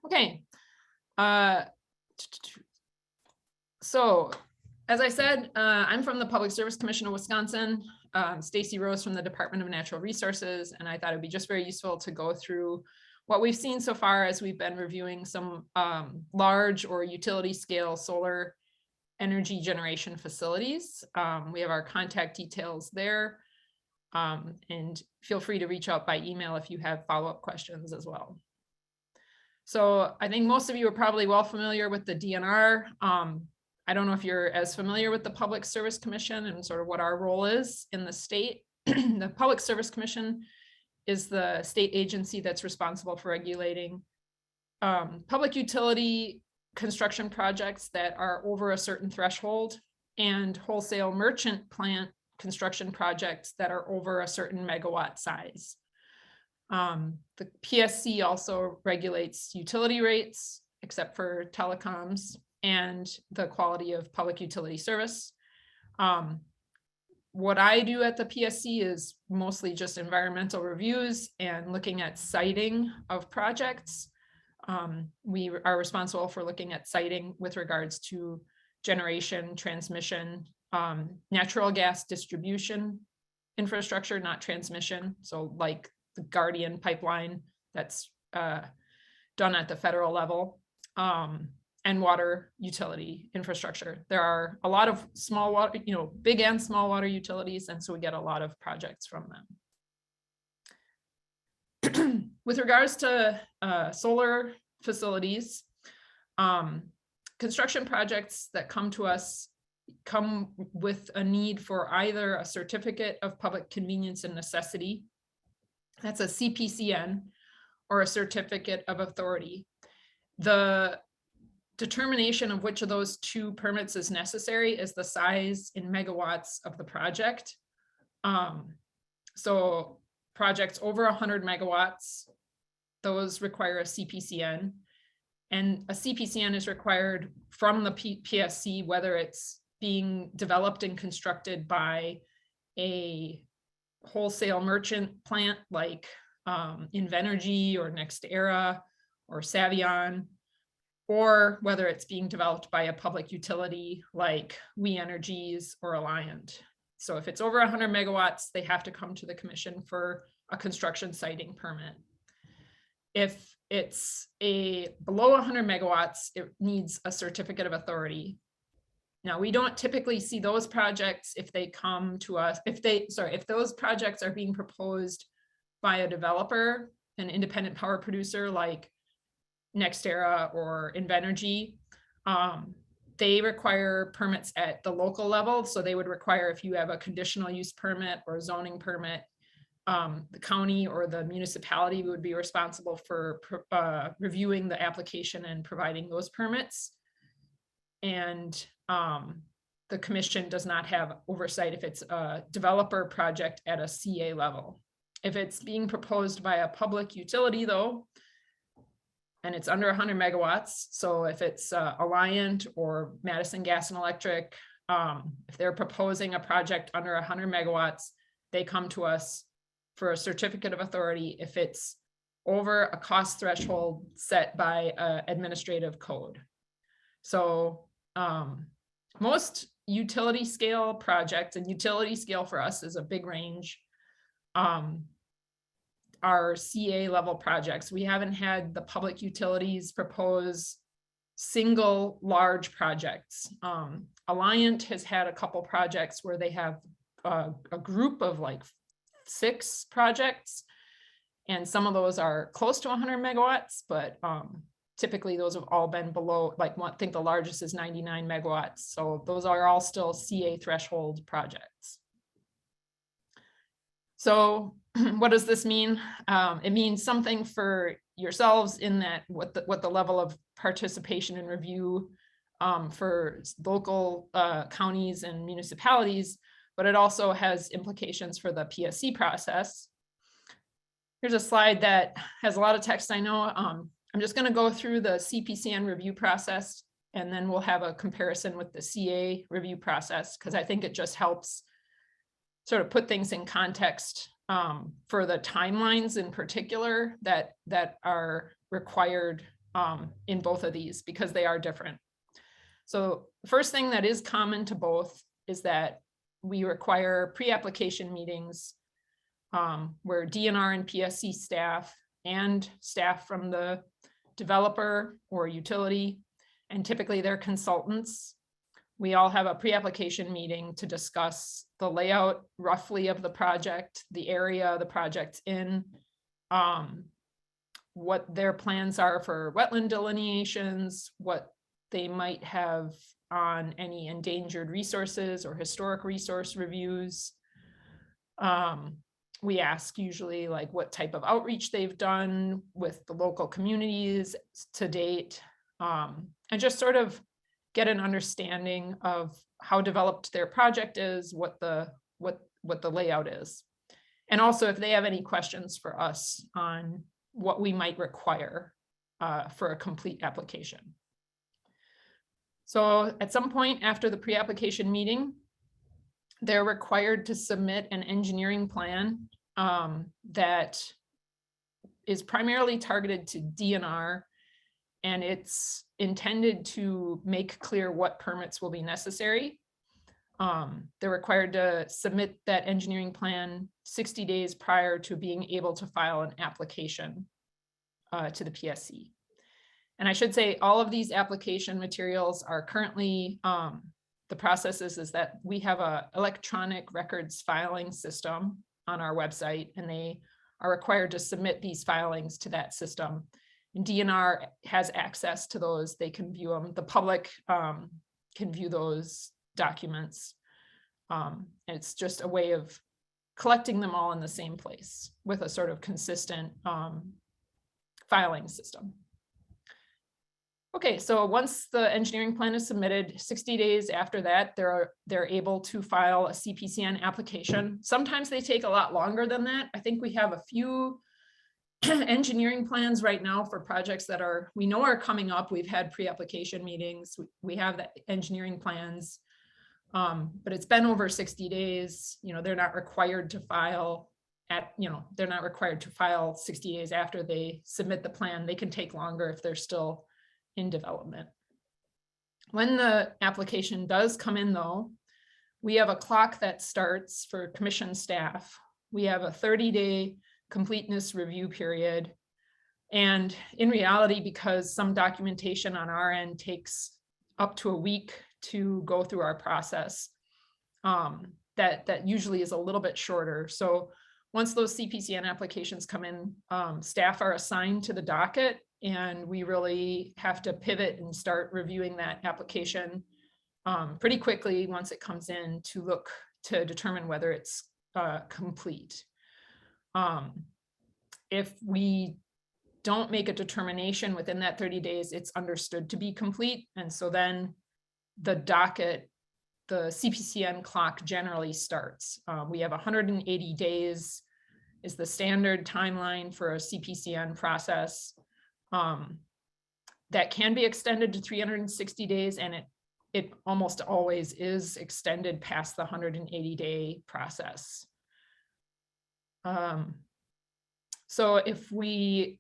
Okay. So as I said, I'm from the Public Service Commission of Wisconsin. Stacy Rose from the Department of Natural Resources, and I thought it'd be just very useful to go through what we've seen so far as we've been reviewing some large or utility scale solar energy generation facilities. We have our contact details there, and feel free to reach out by email if you have follow-up questions as well. So I think most of you are probably well familiar with the DNR. I don't know if you're as familiar with the Public Service Commission and sort of what our role is in the state. The Public Service Commission is the state agency that's responsible for regulating public utility construction projects that are over a certain threshold and wholesale merchant plant construction projects that are over a certain megawatt size. The PSC also regulates utility rates, except for telecoms, and the quality of public utility service. What I do at the PSC is mostly just environmental reviews and looking at siting of projects. We are responsible for looking at siting with regards to generation, transmission, natural gas distribution infrastructure, not transmission. So like the Guardian pipeline that's done at the federal level, and water utility infrastructure. There are a lot of small water, big and small water utilities, and so we get a lot of projects from them. With regards to solar facilities, construction projects that come to us come with a need for either a certificate of public convenience and necessity, that's a CPCN, or a certificate of authority. The determination of which of those two permits is necessary is the size in megawatts of the project. So projects over 100 megawatts, those require a CPCN, and a CPCN is required from the PSC, whether it's being developed and constructed by a wholesale merchant plant like Endangered or NextEra or Savion, or whether it's being developed by a public utility like We Energies or Alliant. So if it's over 100 megawatts, they have to come to the commission for a construction siting permit. If it's below 100 megawatts, it needs a certificate of authority. Now, we don't typically see those projects if they come to us, if those projects are being proposed by a developer, an independent power producer like NextEra or Endangered, they require permits at the local level. So they would require, if you have a conditional use permit or a zoning permit, the county or the municipality would be responsible for reviewing the application and providing those permits. And the commission does not have oversight if it's a developer project at a CA level. If it's being proposed by a public utility though, and it's under 100 megawatts, so if it's Alliant or Madison Gas and Electric, if they're proposing a project under 100 megawatts, they come to us for a certificate of authority if it's over a cost threshold set by administrative code. So most utility scale projects, and utility scale for us is a big range, are CA level projects. We haven't had the public utilities propose single large projects. Alliant has had a couple projects where they have a group of like 6 projects, and some of those are close to 100 megawatts, but typically those have all been below, like I think the largest is 99 megawatts. So those are all still CA threshold projects. So what does this mean? It means something for yourselves in that what the level of participation and review for local counties and municipalities, but it also has implications for the PSC process. Here's a slide that has a lot of text, I know. I'm just going to go through the CPCN review process, and then we'll have a comparison with the CA review process, because I think it just helps sort of put things in context for the timelines in particular that are required in both of these because they are different. So the first thing that is common to both is that we require pre-application meetings where DNR and PSC staff and staff from the developer or utility, and typically they're consultants, we all have a pre-application meeting to discuss the layout roughly of the project, the area the project's in, what their plans are for wetland delineations, what they might have on any endangered resources or historic resource reviews. We ask usually like what type of outreach they've done with the local communities to date, and just sort of get an understanding of how developed their project is, what the layout is. And also if they have any questions for us on what we might require for a complete application. So at some point after the pre-application meeting, they're required to submit an engineering plan that is primarily targeted to DNR, and it's intended to make clear what permits will be necessary. They're required to submit that engineering plan 60 days prior to being able to file an application to the PSC. And I should say all of these application materials are currently, the process is that we have an electronic records filing system on our website, and they are required to submit these filings to that system. And DNR has access to those. They can view them. The public can view those documents. And it's just a way of collecting them all in the same place with a sort of consistent filing system. Okay, so once the engineering plan is submitted, 60 days after that, they're able to file a CPCN application. Sometimes they take a lot longer than that. I think we have a few engineering plans right now for projects that we know are coming up. We've had pre-application meetings. We have the engineering plans, but it's been over 60 days. You know, they're not required to file they're not required to file 60 days after they submit the plan. They can take longer if they're still in development. When the application does come in though, we have a clock that starts for commission staff. We have a 30-day completeness review period. And in reality, because some documentation on our end takes up to a week to go through our process, that usually is a little bit shorter. So once those CPCN applications come in, staff are assigned to the docket, and we really have to pivot and start reviewing that application pretty quickly once it comes in to look to determine whether it's complete. If we don't make a determination within that 30 days, it's understood to be complete. And so then the docket, the CPCN clock generally starts. We have 180 days is the standard timeline for a CPCN process. That can be extended to 360 days, and it almost always is extended past the 180-day process. So if we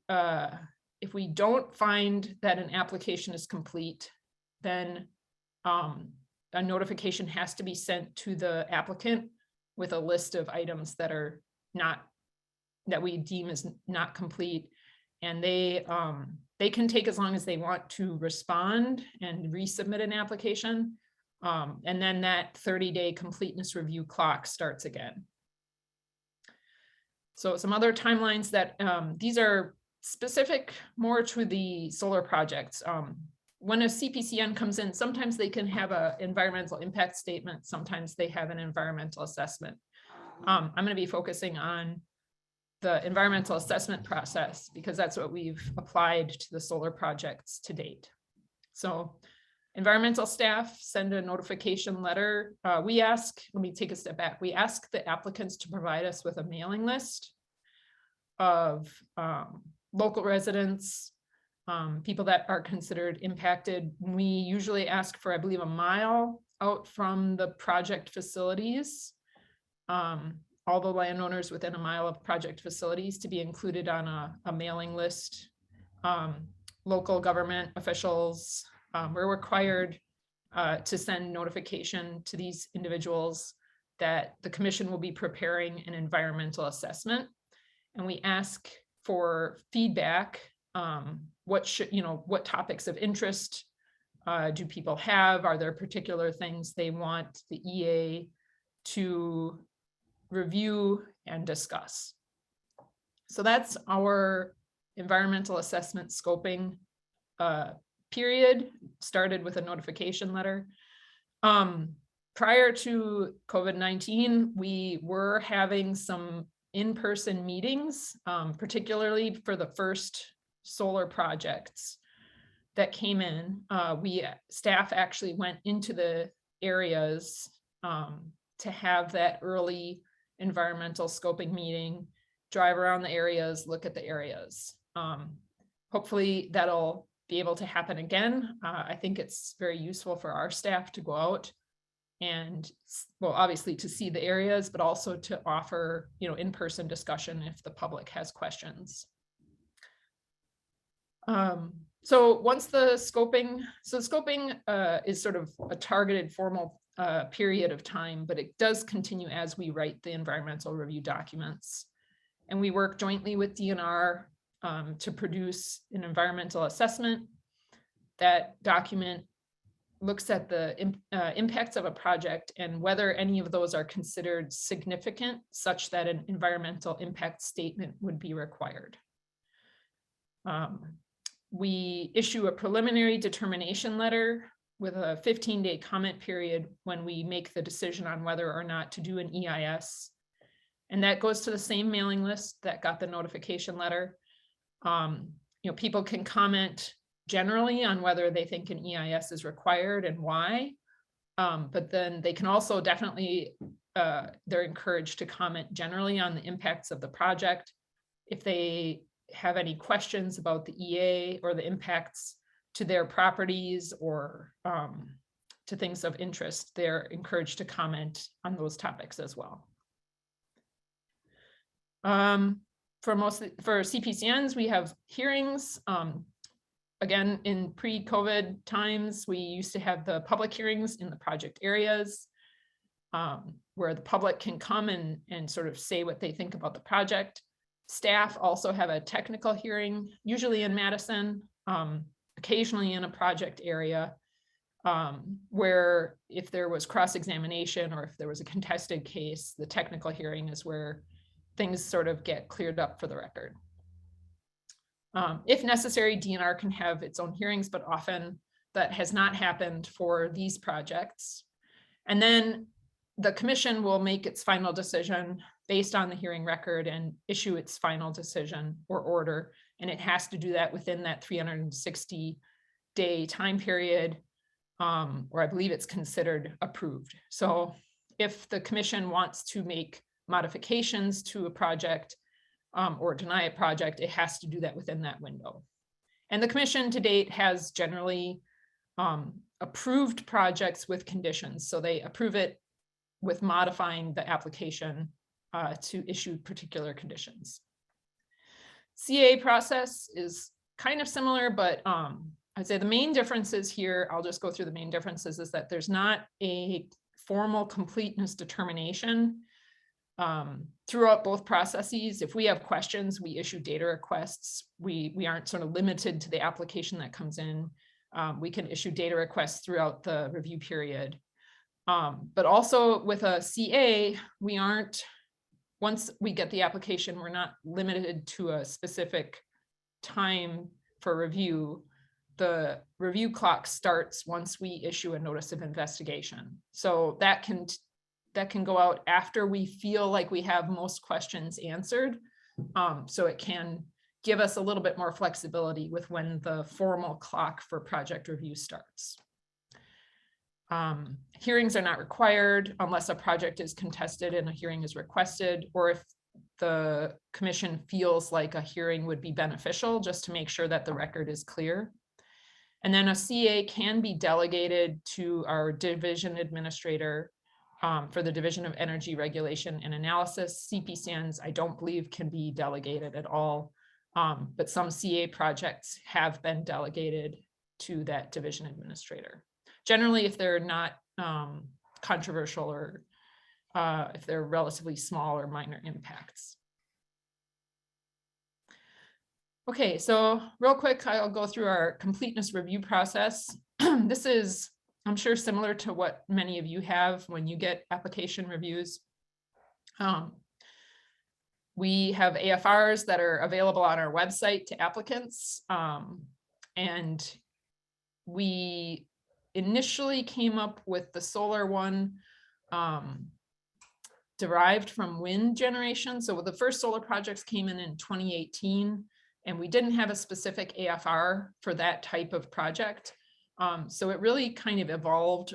don't find that an application is complete, then a notification has to be sent to the applicant with a list of items that are that we deem as not complete. And they can take as long as they want to respond and resubmit an application. And then that 30-day completeness review clock starts again. So some other timelines that these are specific more to the solar projects. When a CPCN comes in, sometimes they can have an environmental impact statement. Sometimes they have an environmental assessment. I'm going to be focusing on the environmental assessment process because that's what we've applied to the solar projects to date. So environmental staff send a notification letter. Let me take a step back. We ask the applicants to provide us with a mailing list of local residents, people that are considered impacted. We usually ask for, I believe, a mile out from the project facilities. All the landowners within a mile of project facilities to be included on a mailing list. local government officials, we're required to send notification to these individuals that the commission will be preparing an environmental assessment. And we ask for feedback. What topics of interest do people have? Are there particular things they want the EA to review and discuss? So that's our environmental assessment scoping period, started with a notification letter. Prior to COVID-19, we were having some in-person meetings, particularly for the first solar projects that came in. Staff actually went into the areas to have that early environmental scoping meeting, drive around the areas, look at the areas. Hopefully that'll be able to happen again. I think it's very useful for our staff to go out and, well, obviously to see the areas, but also to offer, in-person discussion if the public has questions. So once the scoping is sort of a targeted formal period of time, but it does continue as we write the environmental review documents. And we work jointly with DNR to produce an environmental assessment. That document looks at the impacts of a project and whether any of those are considered significant such that an environmental impact statement would be required. We issue a preliminary determination letter with a 15-day comment period when we make the decision on whether or not to do an EIS. And that goes to the same mailing list that got the notification letter. People can comment generally on whether they think an EIS is required and why, but then they can also definitely, they're encouraged to comment generally on the impacts of the project. If they have any questions about the EA or the impacts to their properties or to things of interest, they're encouraged to comment on those topics as well. For CPCNs, we have hearings. Again, in pre-COVID times, we used to have the public hearings in the project areas where the public can come and sort of say what they think about the project. Staff also have a technical hearing, usually in Madison, occasionally in a project area, where if there was cross-examination or if there was a contested case, the technical hearing is where things sort of get cleared up for the record. If necessary, DNR can have its own hearings, but often that has not happened for these projects. And then the commission will make its final decision based on the hearing record and issue its final decision or order. And it has to do that within that 360-day time period, or I believe it's considered approved. So if the commission wants to make modifications to a project or deny a project, it has to do that within that window. And the commission to date has generally approved projects with conditions. So they approve it with modifying the application to issue particular conditions. CA process is kind of similar, but I'd say the main differences here, I'll just go through the main differences, is that there's not a formal completeness determination throughout both processes. If we have questions, we issue data requests. We aren't sort of limited to the application that comes in. We can issue data requests throughout the review period. But also with a CA, we aren't, once we get the application, we're not limited to a specific time for review. The review clock starts once we issue a notice of investigation. So that can go out after we feel like we have most questions answered. So it can give us a little bit more flexibility with when the formal clock for project review starts. Hearings are not required unless a project is contested and a hearing is requested, or if the commission feels like a hearing would be beneficial, just to make sure that the record is clear. And then a CA can be delegated to our division administrator for the Division of Energy Regulation and Analysis. CPCNs, I don't believe, can be delegated at all. but some CA projects have been delegated to that division administrator. Generally, if they're not controversial or if they're relatively small or minor impacts. Okay, so real quick, I'll go through our completeness review process. This is, I'm sure, similar to what many of you have when you get application reviews. We have AFRs that are available on our website to applicants. And we initially came up with the solar one derived from wind generation. So the first solar projects came in 2018, and we didn't have a specific AFR for that type of project. So it really kind of evolved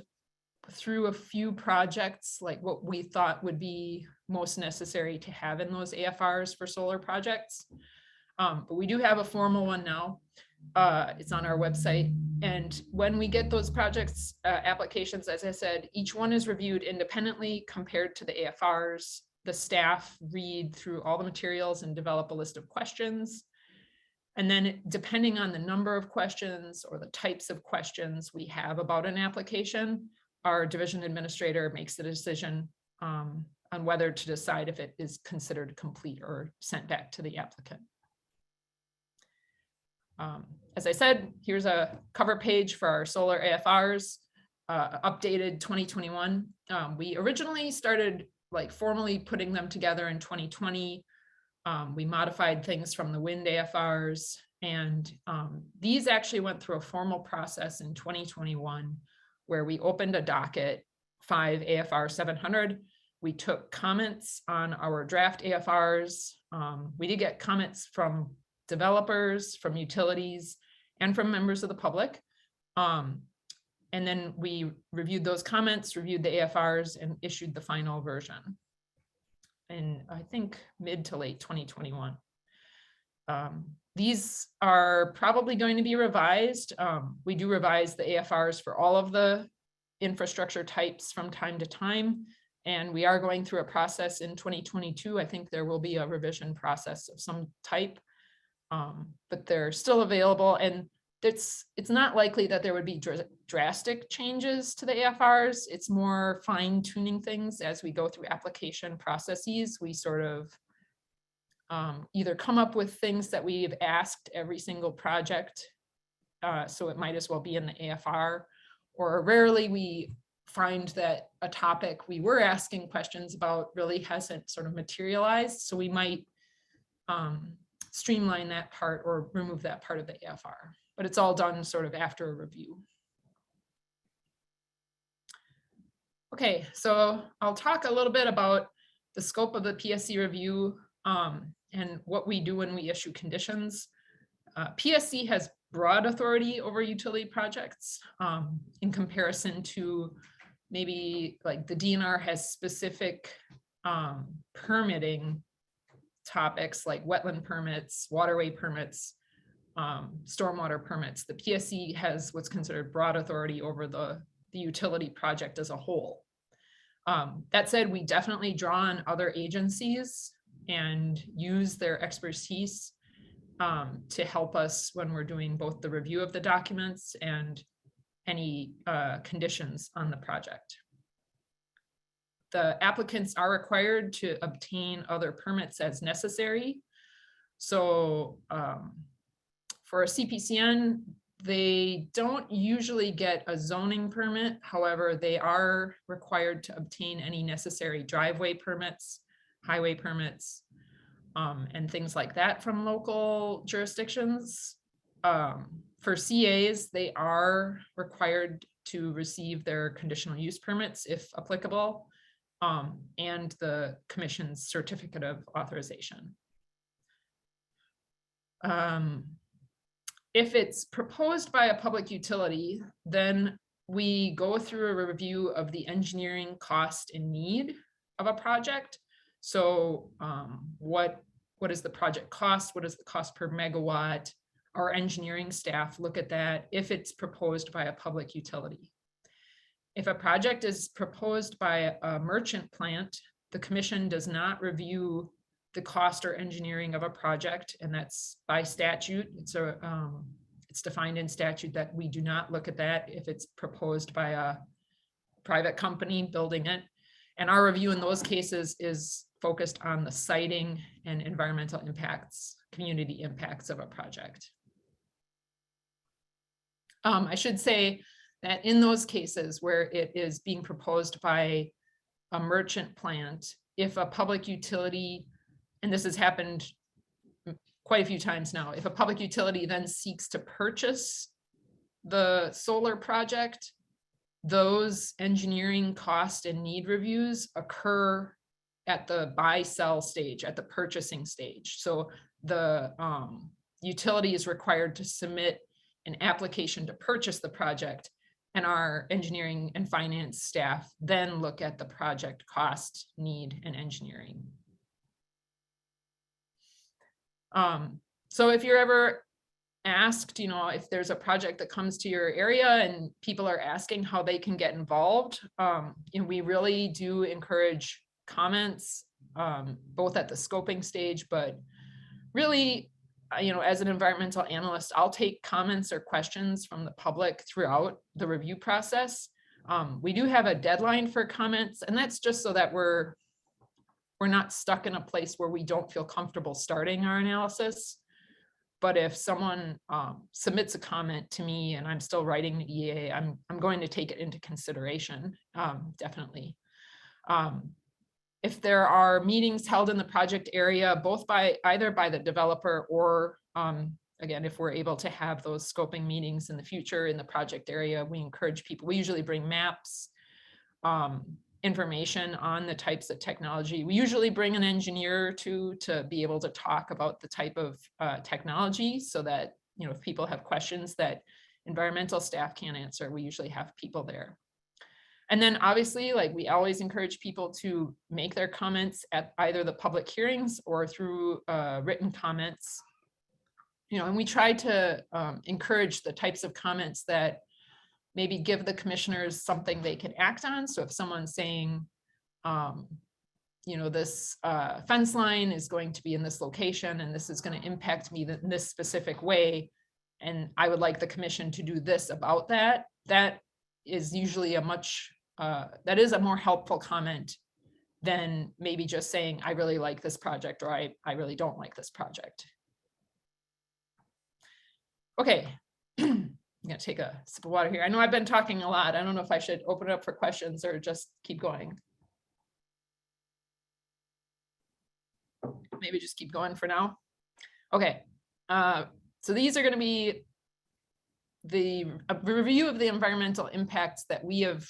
through a few projects, like what we thought would be most necessary to have in those AFRs for solar projects. But we do have a formal one now. It's on our website. And when we get those projects applications, as I said, each one is reviewed independently compared to the AFRs. The staff read through all the materials and develop a list of questions. And then depending on the number of questions or the types of questions we have about an application, our division administrator makes the decision on whether to decide if it is considered complete or sent back to the applicant. As I said, here's a cover page for our solar AFRs, updated 2021. We originally started like formally putting them together in 2020. We modified things from the wind AFRs, and these actually went through a formal process in 2021 where we opened a docket 5 AFR 700. We took comments on our draft AFRs. We did get comments from developers, from utilities, and from members of the public. And then we reviewed those comments, reviewed the AFRs, and issued the final version in, I think, mid to late 2021. These are probably going to be revised. We do revise the AFRs for all of the infrastructure types from time to time, and we are going through a process in 2022. I think there will be a revision process of some type, but they're still available, and it's not likely that there would be drastic changes to the AFRs. It's more fine-tuning things as we go through application processes. We sort of either come up with things that we've asked every single project, so it might as well be in the AFR, or rarely we find that a topic we were asking questions about really hasn't sort of materialized, so we might streamline that part or remove that part of the AFR, but it's all done sort of after a review. Okay, so I'll talk a little bit about the scope of the PSC review and what we do when we issue conditions. PSC has broad authority over utility projects in comparison to maybe like the DNR has specific permitting topics like wetland permits, waterway permits, stormwater permits. The PSC has what's considered broad authority over the utility project as a whole. That said, we definitely draw on other agencies and use their expertise to help us when we're doing both the review of the documents and any conditions on the project. The applicants are required to obtain other permits as necessary. So for a CPCN, they don't usually get a zoning permit. However, they are required to obtain any necessary driveway permits, highway permits, and things like that from local jurisdictions. For CAs, they are required to receive their conditional use permits if applicable, and the commission's certificate of authorization. If it's proposed by a public utility, then we go through a review of the engineering cost and need of a project. So what is the project cost? What is the cost per megawatt? Our engineering staff look at that if it's proposed by a public utility. If a project is proposed by a merchant plant, the commission does not review the cost or engineering of a project, and that's by statute. It's defined in statute that we do not look at that if it's proposed by a private company building it. And our review in those cases is focused on the siting and environmental impacts, community impacts of a project. I should say that in those cases where it is being proposed by a merchant plant, if a public utility, and this has happened quite a few times now, if a public utility then seeks to purchase the solar project, those engineering cost and need reviews occur at the buy-sell stage, at the purchasing stage. So the utility is required to submit an application to purchase the project, and our engineering and finance staff then look at the project cost, need, and engineering. So if you're ever asked, if there's a project that comes to your area and people are asking how they can get involved, we really do encourage comments, both at the scoping stage, but really, as an environmental analyst, I'll take comments or questions from the public throughout the review process. We do have a deadline for comments, and that's just so that we're not stuck in a place where we don't feel comfortable starting our analysis. But if someone submits a comment to me and I'm still writing the EA, I'm going to take it into consideration, definitely. If there are meetings held in the project area, both either by the developer or, again, if we're able to have those scoping meetings in the future in the project area, we encourage people. We usually bring maps, information on the types of technology. We usually bring an engineer to be able to talk about the type of technology, so that, if people have questions that environmental staff can't answer, we usually have people there. And then obviously, we always encourage people to make their comments at either the public hearings or through written comments. And we try to encourage the types of comments that maybe give the commissioners something they can act on. So if someone's saying, this fence line is going to be in this location and this is going to impact me in this specific way, and I would like the commission to do this about that, that is usually that is a more helpful comment than maybe just saying, I really like this project, or I really don't like this project. Okay. I'm going to take a sip of water here. I know I've been talking a lot. I don't know if I should open it up for questions or just keep going. Maybe just keep going for now. Okay. So these are going to be a review of the environmental impacts that we have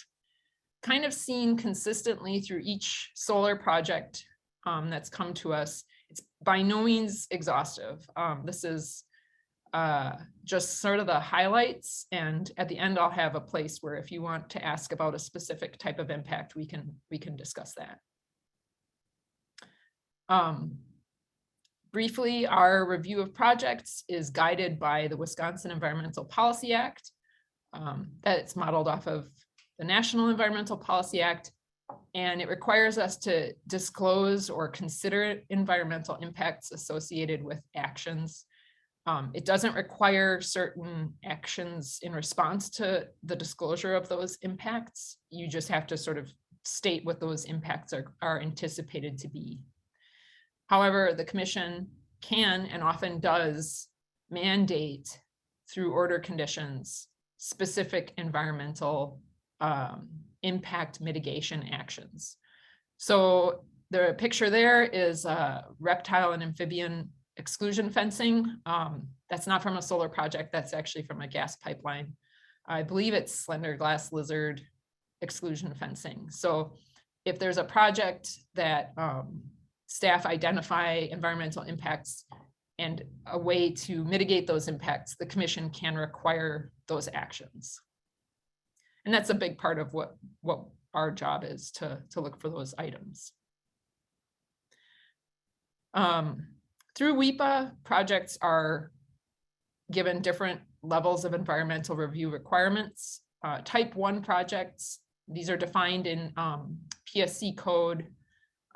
kind of seen consistently through each solar project that's come to us. It's by no means exhaustive. This is just sort of the highlights, and at the end I'll have a place where if you want to ask about a specific type of impact, we can discuss that. Briefly, our review of projects is guided by the Wisconsin Environmental Policy Act. That's modeled off of the National Environmental Policy Act, and it requires us to disclose or consider environmental impacts associated with actions. It doesn't require certain actions in response to the disclosure of those impacts. You just have to sort of state what those impacts are anticipated to be. However, the commission can and often does mandate through order conditions specific environmental impact mitigation actions. So the picture there is reptile and amphibian exclusion fencing. That's not from a solar project, that's actually from a gas pipeline. I believe it's slender glass lizard exclusion fencing. So if there's a project that staff identify environmental impacts and a way to mitigate those impacts, the commission can require those actions. And that's a big part of what our job is, to look for those items. Through WEPA, projects are given different levels of environmental review requirements. Type 1 projects, these are defined in PSC code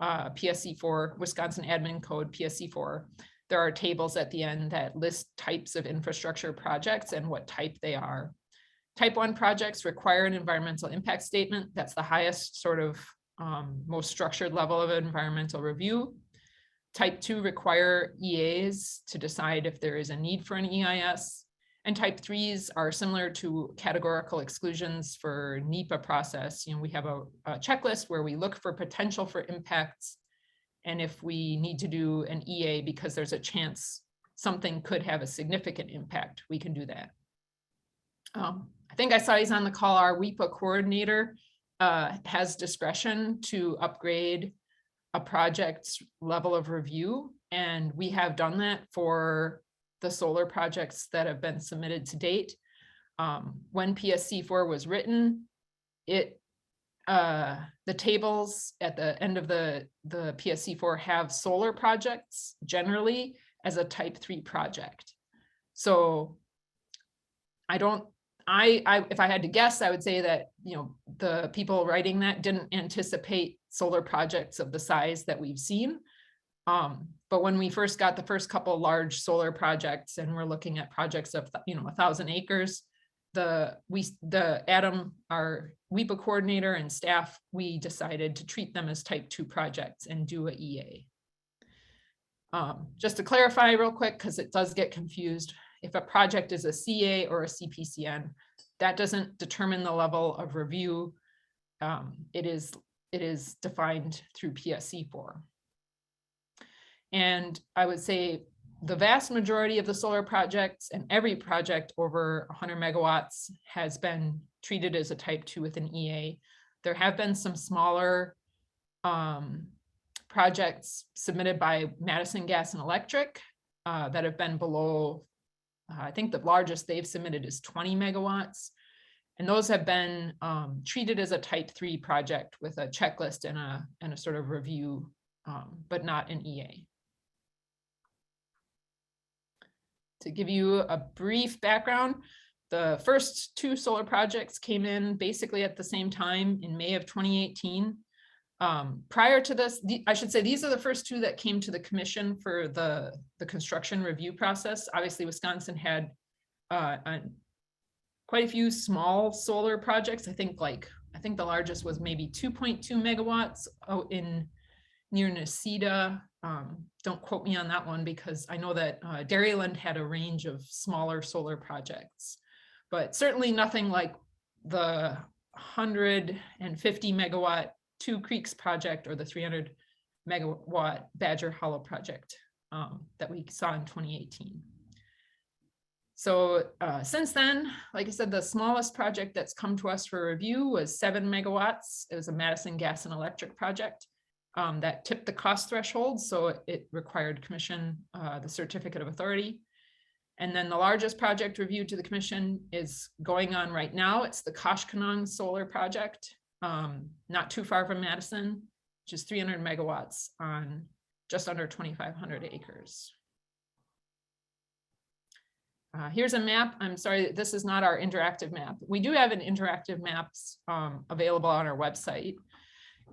PSC4, Wisconsin Admin Code PSC4, there are tables at the end that list types of infrastructure projects and what type they are. Type 1 projects require an environmental impact statement. That's the highest sort of most structured level of environmental review. Type 2 require EAs to decide if there is a need for an EIS. And type 3s are similar to categorical exclusions for NEPA process. You know, we have a checklist where we look for potential for impacts. And if we need to do an EA because there's a chance something could have a significant impact, we can do that. I think I saw he's on the call. Our WEPA coordinator has discretion to upgrade a project's level of review. And we have done that for the solar projects that have been submitted to date. When PSC4 was written, the tables at the end of the PSC4 have solar projects generally as a type 3 project. So if I had to guess, I would say that, you know, the people writing that didn't anticipate solar projects of the size that we've seen. But when we first got the first couple large solar projects, and we're looking at projects of, you know, 1,000 acres, Adam, our WEPA coordinator, and staff, we decided to treat them as type 2 projects and do a EA. Just to clarify real quick, because it does get confused, if a project is a CA or a CPCN, that doesn't determine the level of review. It is defined through PSC4. And I would say the vast majority of the solar projects, and every project over 100 megawatts, has been treated as a type 2 with an EA. There have been some smaller projects submitted by Madison Gas and Electric that have been below, I think the largest they've submitted is 20 megawatts. And those have been treated as a type 3 project with a checklist and a sort of review, but not an EA. To give you a brief background, the first 2 solar projects came in basically at the same time in May of 2018. Prior to this, I should say these are the first 2 that came to the commission for the construction review process. Obviously, Wisconsin had quite a few small solar projects. I think the largest was maybe 2.2 megawatts out near Necedah. Don't quote me on that one, because I know that Dairyland had a range of smaller solar projects, but certainly nothing like the 150 megawatt Two Creeks project or the 300 megawatt Badger Hollow project that we saw in 2018. So since then, like I said, the smallest project that's come to us for review was 7 megawatts. It was a Madison Gas and Electric project that tipped the cost threshold, so it required commission the certificate of authority. And then the largest project reviewed to the commission is going on right now. It's the Koshkonong Solar Project, not too far from Madison, which is 300 megawatts on just under 2,500 acres. Here's a map. I'm sorry, this is not our interactive map. We do have an interactive maps available on our website.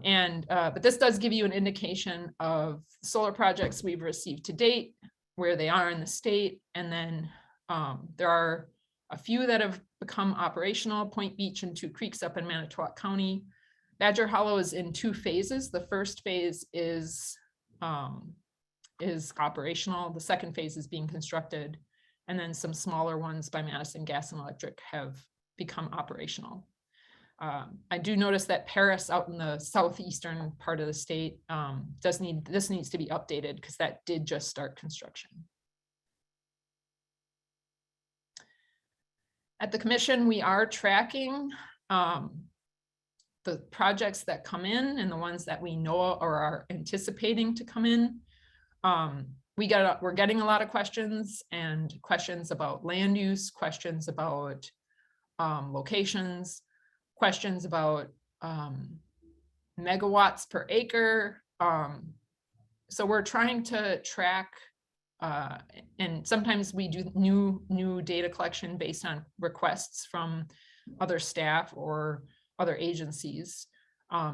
And but this does give you an indication of solar projects we've received to date, where they are in the state. And then there are a few that have become operational, Point Beach and Two Creeks up in Manitowoc County. Badger Hollow is in 2 phases. The first phase is operational. The second phase is being constructed. And then some smaller ones by Madison Gas and Electric have become operational. I do notice that Paris out in the southeastern part of the state this needs to be updated, because that did just start construction. At the commission, we are tracking the projects that come in and the ones that we know or are anticipating to come in. We're getting a lot of questions about land use, questions about locations, questions about megawatts per acre. So we're trying to track, and sometimes we do new data collection based on requests from other staff or other agencies.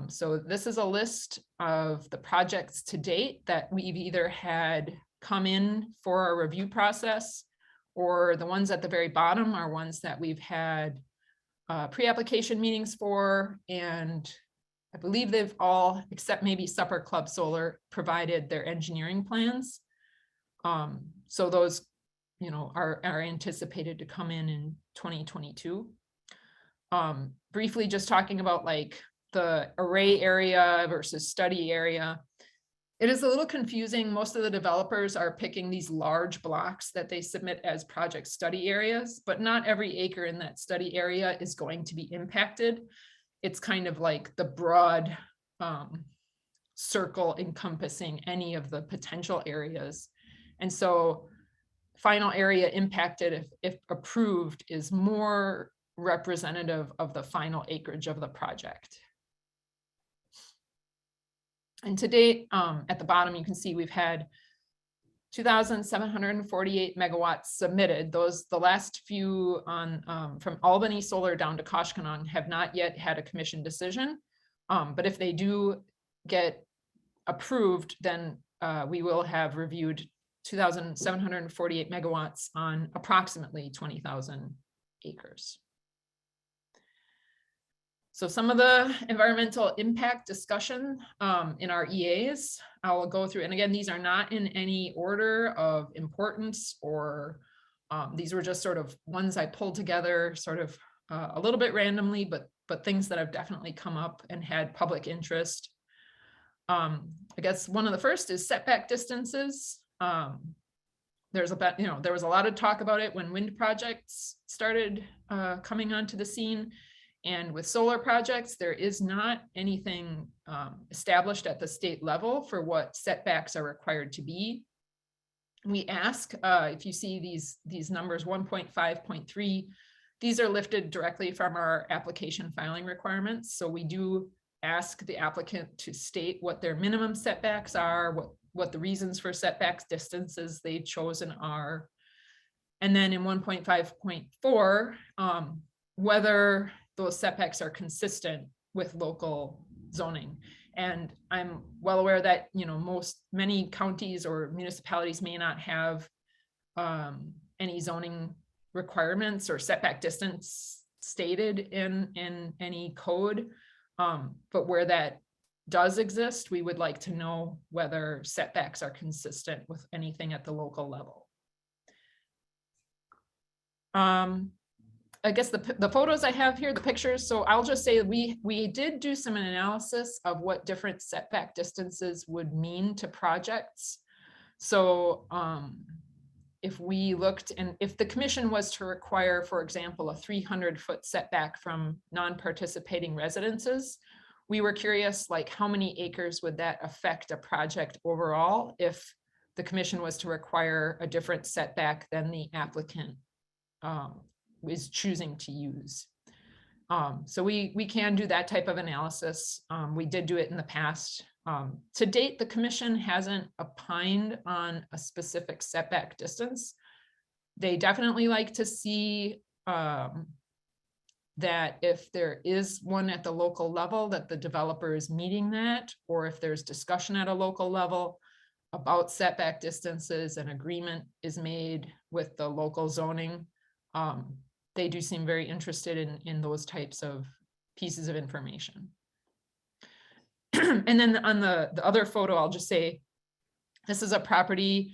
So this is a list of the projects to date that we've either had come in for our review process, or the ones at the very bottom are ones that we've had pre-application meetings for, and I believe they've all, except maybe Supper Club Solar, provided their engineering plans. So those, are anticipated to come in 2022. Briefly, just talking about like the array area versus study area. It is a little confusing. Most of the developers are picking these large blocks that they submit as project study areas, but not every acre in that study area is going to be impacted. It's kind of like the broad circle encompassing any of the potential areas. And so final area impacted, if approved, is more representative of the final acreage of the project. And to date, at the bottom, you can see we've had 2,748 megawatts submitted. The last few on from Albany Solar down to Koshkonong have not yet had a commission decision. But if they do get approved, then we will have reviewed 2,748 megawatts on approximately 20,000 acres. So some of the environmental impact discussion in our EAs, I will go through, and again, these are not in any order of importance, or these were just sort of ones I pulled together sort of a little bit randomly, but things that have definitely come up and had public interest. I guess one of the first is setback distances. There's there was a lot of talk about it when wind projects started coming onto the scene. And with solar projects, there is not anything established at the state level for what setbacks are required to be. We ask, if you see these numbers 1.5, 0.3, these are lifted directly from our application filing requirements. So we do ask the applicant to state what their minimum setbacks are, what the reasons for setbacks distances they've chosen are. And then in 1.5.4, whether those setbacks are consistent with local zoning. And I'm well aware that many counties or municipalities may not have any zoning requirements or setback distance stated in any code, but where that does exist, we would like to know whether setbacks are consistent with anything at the local level. I guess the photos I have here, the pictures, so I'll just say we did do some analysis of what different setback distances would mean to projects. So if we looked, and if the commission was to require, for example, a 300-foot setback from non-participating residences, we were curious, like, how many acres would that affect a project overall if the commission was to require a different setback than the applicant is choosing to use. So we can do that type of analysis. We did do it in the past. To date, the commission hasn't opined on a specific setback distance. They definitely like to see that if there is one at the local level, that the developer is meeting that, or if there's discussion at a local level about setback distances and agreement is made with the local zoning. They do seem very interested in those types of pieces of information. And then on the other photo, I'll just say, this is a property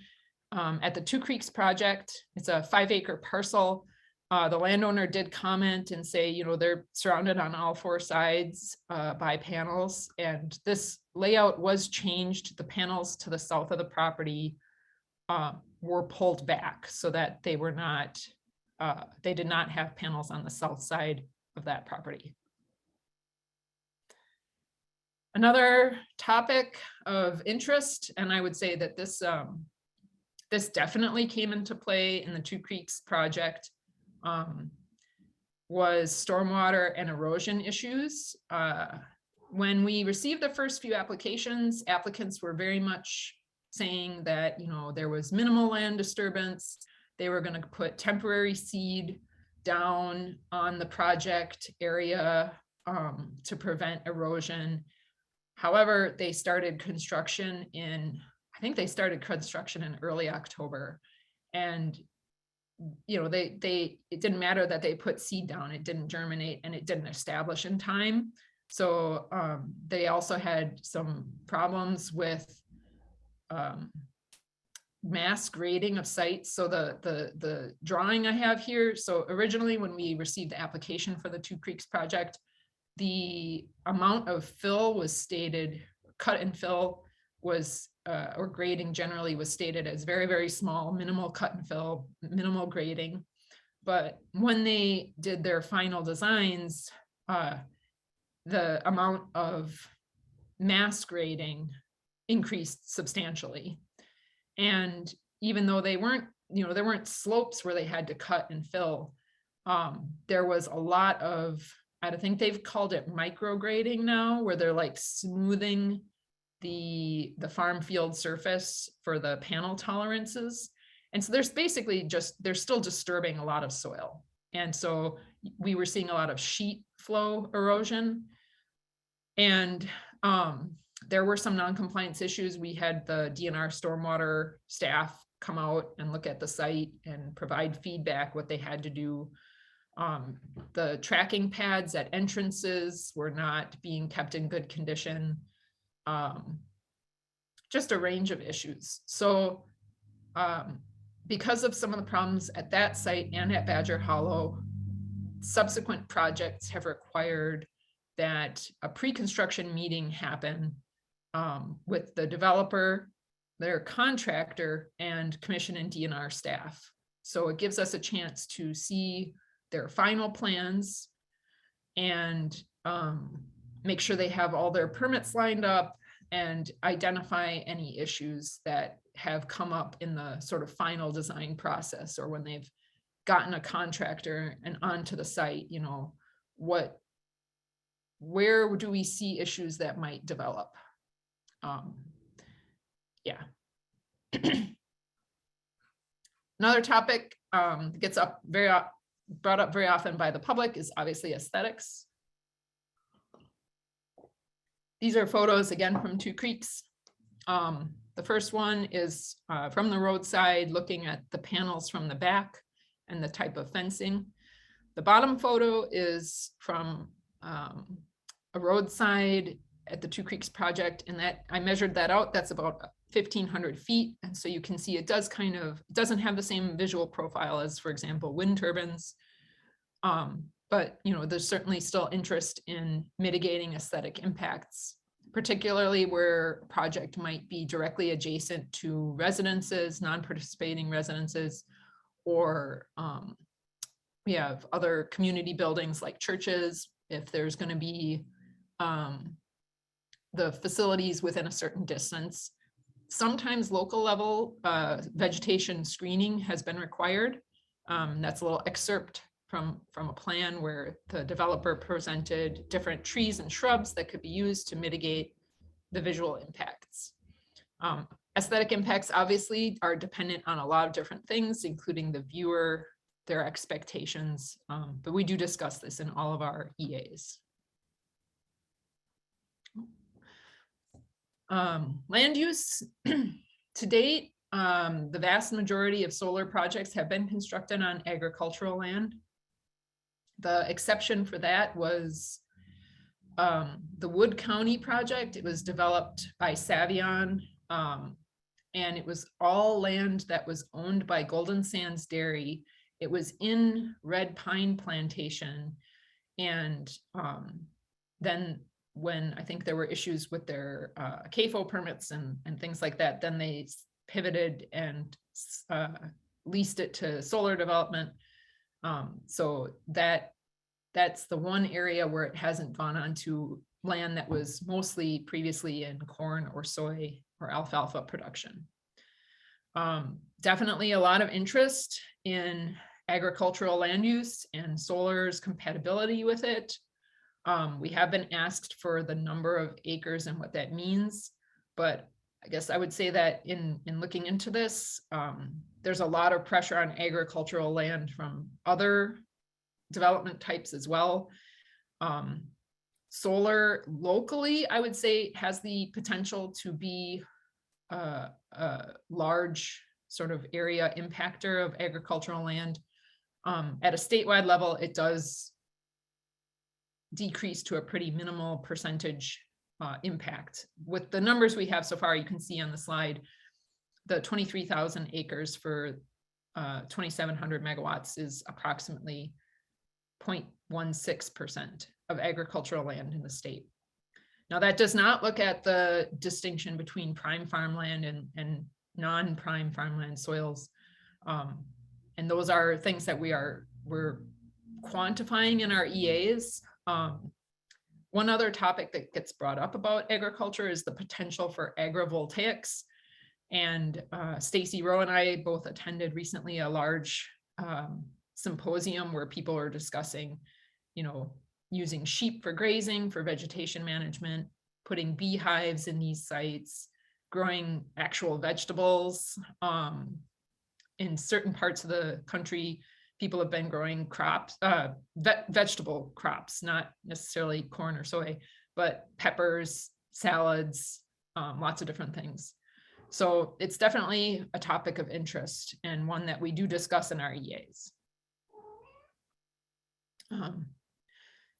at the Two Creeks project. It's a 5-acre parcel. The landowner did comment and say, they're surrounded on all 4 sides by panels, and this layout was changed. The panels to the south of the property were pulled back so that they were not, they did not have panels on the south side of that property. Another topic of interest, and I would say that this definitely came into play in the Two Creeks project, was stormwater and erosion issues. When we received the first few applications, applicants were very much saying that there was minimal land disturbance. They were going to put temporary seed down on the project area to prevent erosion. However, they started construction in, I think they started construction in early October. And, you know, it didn't matter that they put seed down, it didn't germinate and it didn't establish in time. So they also had some problems with mass grading of sites. So the drawing I have here, so originally when we received the application for the Two Creeks project, the amount of fill was stated, cut and fill was, or grading generally was stated as very, very small, minimal cut and fill, minimal grading. But when they did their final designs, the amount of mass grading increased substantially. And even though they weren't, you know, there weren't slopes where they had to cut and fill, there was a lot of, I think they've called it micrograding now, where they're like smoothing the farm field surface for the panel tolerances. And so there's basically just, they're still disturbing a lot of soil. And so we were seeing a lot of sheet flow erosion. And there were some non-compliance issues. We had the DNR stormwater staff come out and look at the site and provide feedback what they had to do. The tracking pads at entrances were not being kept in good condition. Just a range of issues. So because of some of the problems at that site and at Badger Hollow, subsequent projects have required that a pre-construction meeting happen with the developer, their contractor, and commission and DNR staff. So it gives us a chance to see their final plans and make sure they have all their permits lined up and identify any issues that have come up in the sort of final design process, or when they've gotten a contractor and onto the site, you know, where do we see issues that might develop? Yeah. Another topic gets brought up very often by the public is obviously aesthetics. These are photos again from Two Creeks. The first one is from the roadside, looking at the panels from the back and the type of fencing. The bottom photo is from a roadside at the Two Creeks project, and that I measured that out. That's about 1,500 feet. And so you can see it does kind of, it doesn't have the same visual profile as, for example, wind turbines. But you know, there's certainly still interest in mitigating aesthetic impacts, particularly where a project might be directly adjacent to residences, non-participating residences, or we have other community buildings like churches. If there's going to be the facilities within a certain distance, sometimes local level vegetation screening has been required. That's a little excerpt from a plan where the developer presented different trees and shrubs that could be used to mitigate the visual impacts. Aesthetic impacts obviously are dependent on a lot of different things, including the viewer, their expectations, but we do discuss this in all of our EAs. Land use. To date, the vast majority of solar projects have been constructed on agricultural land. The exception for that was the Wood County project. It was developed by Savion, and it was all land that was owned by Golden Sands Dairy. It was in Red Pine Plantation, and then when I think there were issues with their CAFO permits and things like that, then they pivoted and leased it to solar development. So that's the one area where it hasn't gone on to land that was mostly previously in corn or soy or alfalfa production. Definitely a lot of interest in agricultural land use and solar's compatibility with it. We have been asked for the number of acres and what that means, but I guess I would say that in looking into this, there's a lot of pressure on agricultural land from other development types as well. Solar locally, I would say, has the potential to be a large sort of area impactor of agricultural land. At a statewide level, it does decrease to a pretty minimal percentage impact. With the numbers we have so far, you can see on the slide, the 23,000 acres for 2,700 megawatts is approximately 0.16% of agricultural land in the state. Now, that does not look at the distinction between prime farmland and non-prime farmland soils. And those are things that we're quantifying in our EAs. One other topic that gets brought up about agriculture is the potential for agri-voltaics. And Stacy Rowe and I both attended recently a large symposium where people are discussing, using sheep for grazing, for vegetation management, putting beehives in these sites, growing actual vegetables. In certain parts of the country, people have been growing crops, vegetable crops, not necessarily corn or soy, but peppers, salads, lots of different things. So it's definitely a topic of interest and one that we do discuss in our EAs.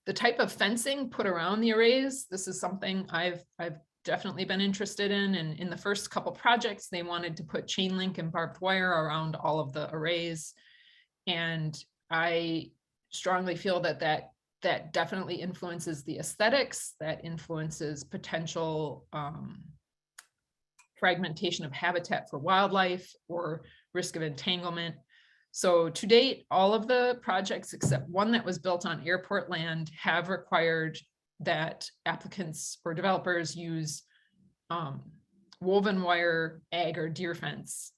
The type of fencing put around the arrays, this is something I've definitely been interested in. And in the first couple projects, they wanted to put chain link and barbed wire around all of the arrays. And I strongly feel that definitely influences the aesthetics, that influences potential fragmentation of habitat for wildlife or risk of entanglement. So to date, all of the projects except one that was built on airport land have required that applicants or developers use woven wire ag or deer fence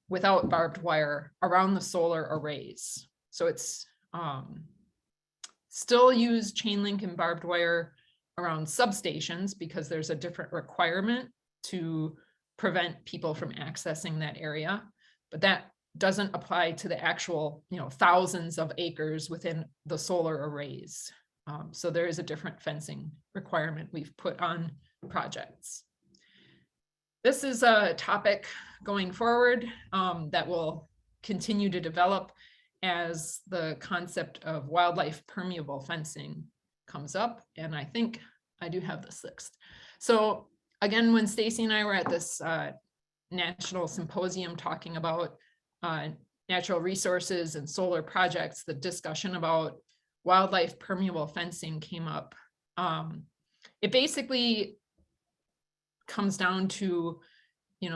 without barbed wire around the solar arrays. So it's still use chain link and barbed wire around substations because there's a different requirement to prevent people from accessing that area, but that doesn't apply to the actual, thousands of acres within the solar arrays. So there is a different fencing requirement we've put on projects. This is a topic going forward that will continue to develop as the concept of wildlife permeable fencing comes up. And I think I do have the 6th. So again, when Stacy and I were at this national symposium talking about natural resources and solar projects, the discussion about wildlife permeable fencing came up. It basically comes down to,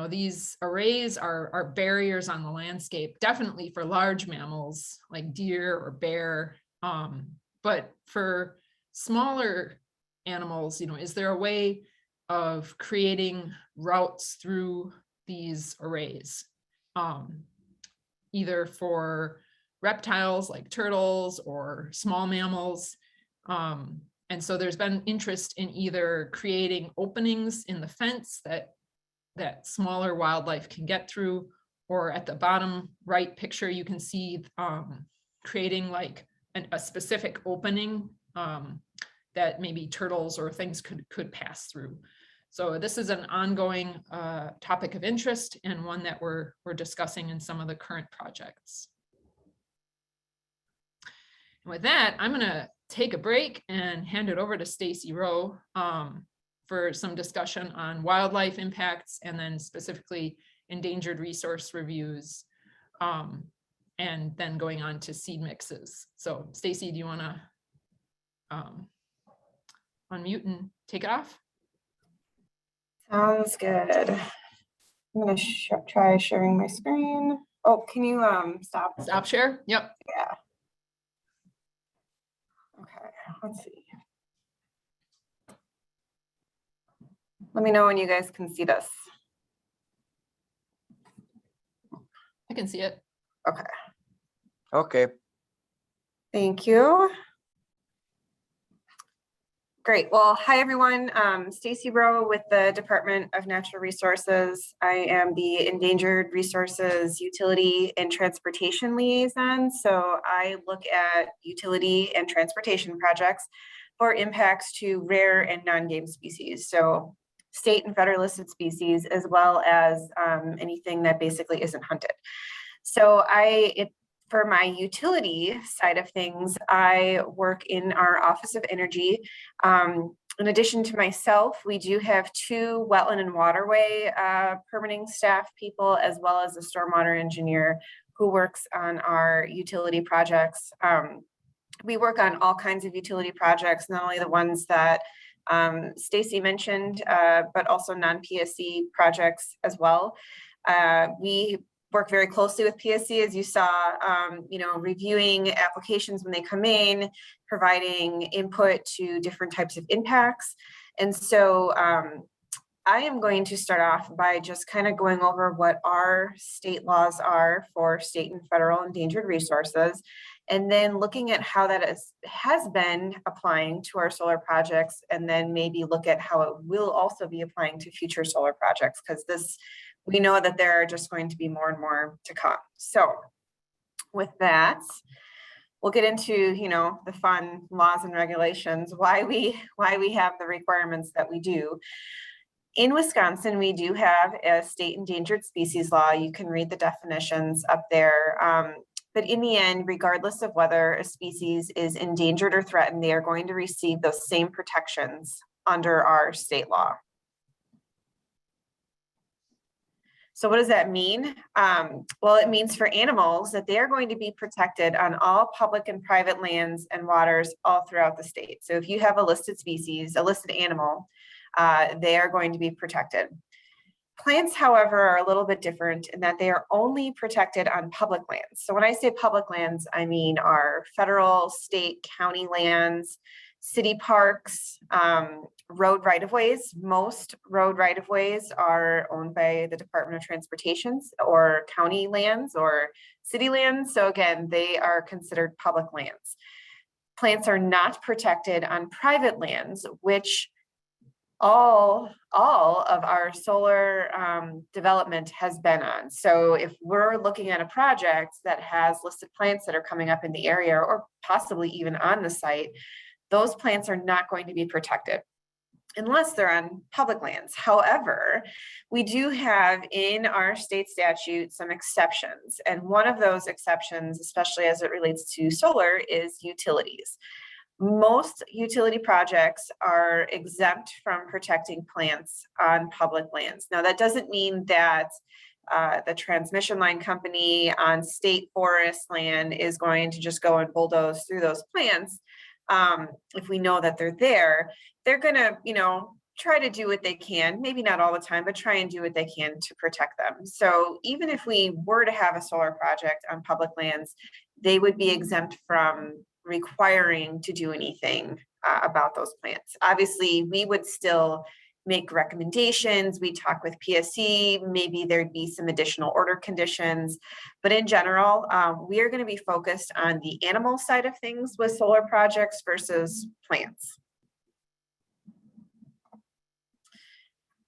these arrays are barriers on the landscape, definitely for large mammals like deer or bear. But for smaller animals, is there a way of creating routes through these arrays? Either for reptiles like turtles or small mammals. And so there's been interest in either creating openings in the fence that smaller wildlife can get through, or at the bottom right picture, you can see creating like a specific opening that maybe turtles or things could pass through. So this is an ongoing topic of interest and one that we're discussing in some of the current projects. And with that, I'm gonna take a break and hand it over to Stacy Rowe for some discussion on wildlife impacts and then specifically endangered resource reviews, and then going on to seed mixes. So Stacy, do you wanna unmute and take it off? Sounds good. I'm going to try sharing my screen. Oh, can you stop? Stop share? Yep. Yeah. Okay, let's see. Let me know when you guys can see this. I can see it. Okay. Okay. Thank you. Great. Well, hi, everyone. Stacy Rowe with the Department of Natural Resources. I am the Endangered Resources Utility and Transportation Liaison. So I look at utility and transportation projects for impacts to rare and non-game species. So state and federal listed species, as well as anything that basically isn't hunted. So for my utility side of things, I work in our Office of Energy. In addition to myself, we do have 2 wetland and waterway permitting staff people, as well as a stormwater engineer who works on our utility projects. We work on all kinds of utility projects, not only the ones that Stacy mentioned, but also non-PSC projects as well. We work very closely with PSC, as you saw, reviewing applications when they come in, providing input to different types of impacts. And so I am going to start off by just kind of going over what our state laws are for state and federal endangered resources, and then looking at how that has been applying to our solar projects, and then maybe look at how it will also be applying to future solar projects, because we know that there are just going to be more and more to come. So with that, we'll get into, the fun laws and regulations, why we have the requirements that we do. In Wisconsin, we do have a state endangered species law. You can read the definitions up there. But in the end, regardless of whether a species is endangered or threatened, they are going to receive those same protections under our state law. So what does that mean? Well, it means for animals that they are going to be protected on all public and private lands and waters all throughout the state. So if you have a listed species, a listed animal, they are going to be protected. Plants, however, are a little bit different in that they are only protected on public lands. So when I say public lands, I mean our federal, state, county lands, city parks, road right-of-ways. Most road right-of-ways are owned by the Department of Transportation or county lands or city lands. So again, they are considered public lands. Plants are not protected on private lands, which all of our solar development has been on. So if we're looking at a project that has listed plants that are coming up in the area or possibly even on the site, those plants are not going to be protected unless they're on public lands. However, we do have in our state statute some exceptions. And one of those exceptions, especially as it relates to solar, is utilities. Most utility projects are exempt from protecting plants on public lands. Now, that doesn't mean that the transmission line company on state forest land is going to just go and bulldoze through those plants. If we know that they're there, they're going to, try to do what they can, maybe not all the time, but try and do what they can to protect them. So even if we were to have a solar project on public lands, they would be exempt from requiring to do anything about those plants. Obviously, we would still make recommendations. We talk with PSC, maybe there'd be some additional order conditions, but in general, we are going to be focused on the animal side of things with solar projects versus plants.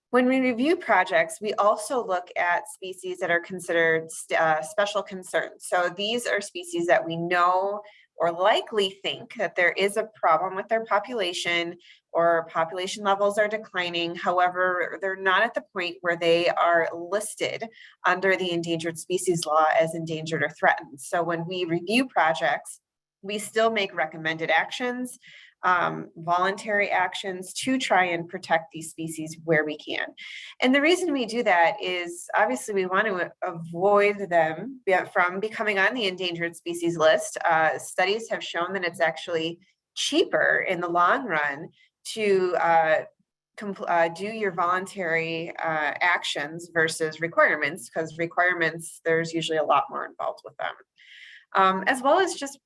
When we review projects, we also look at species that are considered special concern. So these are species that we know or likely think that there is a problem with their population or population levels are declining. However, they're not at the point where they are listed under the endangered species law as endangered or threatened. So when we review projects, we still make recommended actions, voluntary actions to try and protect these species where we can. And the reason we do that is obviously we want to avoid them from becoming on the endangered species list. Studies have shown that it's actually cheaper in the long run to do your voluntary actions versus requirements, because requirements, there's usually a lot more involved with them. As well as just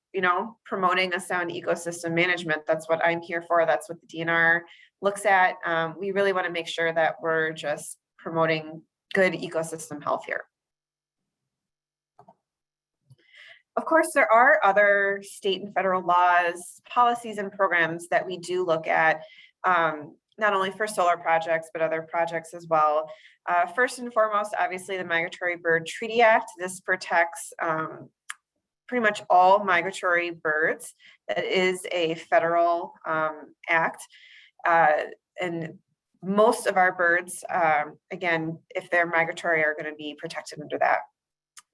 promoting a sound ecosystem management. That's what I'm here for. That's what the DNR looks at. We really want to make sure that we're just promoting good ecosystem health here. Of course, there are other state and federal laws, policies, and programs that we do look at, not only for solar projects, but other projects as well. First and foremost, obviously, the Migratory Bird Treaty Act. This protects pretty much all migratory birds. That is a federal act. And most of our birds, again, if they're migratory, are going to be protected under that.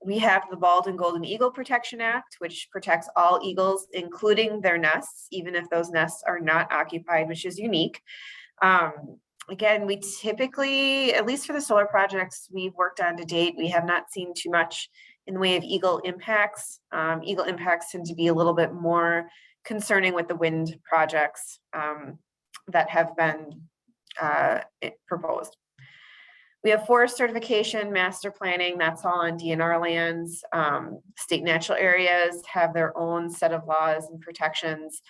We have the Bald and Golden Eagle Protection Act, which protects all eagles, including their nests, even if those nests are not occupied, which is unique. Again, we typically, at least for the solar projects we've worked on to date, we have not seen too much in the way of eagle impacts. Eagle impacts tend to be a little bit more concerning with the wind projects that have been proposed. We have forest certification, master planning, that's all on DNR lands. State natural areas have their own set of laws and protections.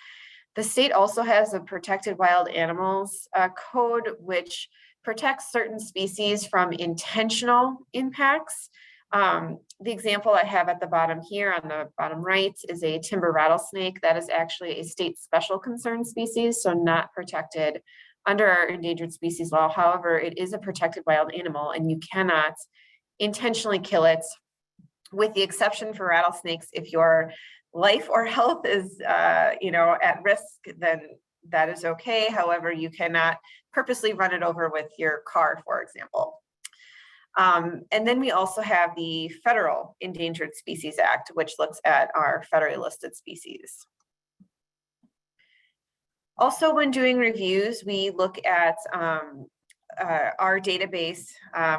The state also has a protected wild animals code, which protects certain species from intentional impacts. The example I have at the bottom here on the bottom right is a timber rattlesnake. That is actually a state special concern species, so not protected under our endangered species law. However, it is a protected wild animal and you cannot intentionally kill it, with the exception for rattlesnakes. If your life or health is at risk, then that is okay. However, you cannot purposely run it over with your car, for example. And then we also have the Federal Endangered Species Act, which looks at our federally listed species. Also, when doing reviews, we look at our database,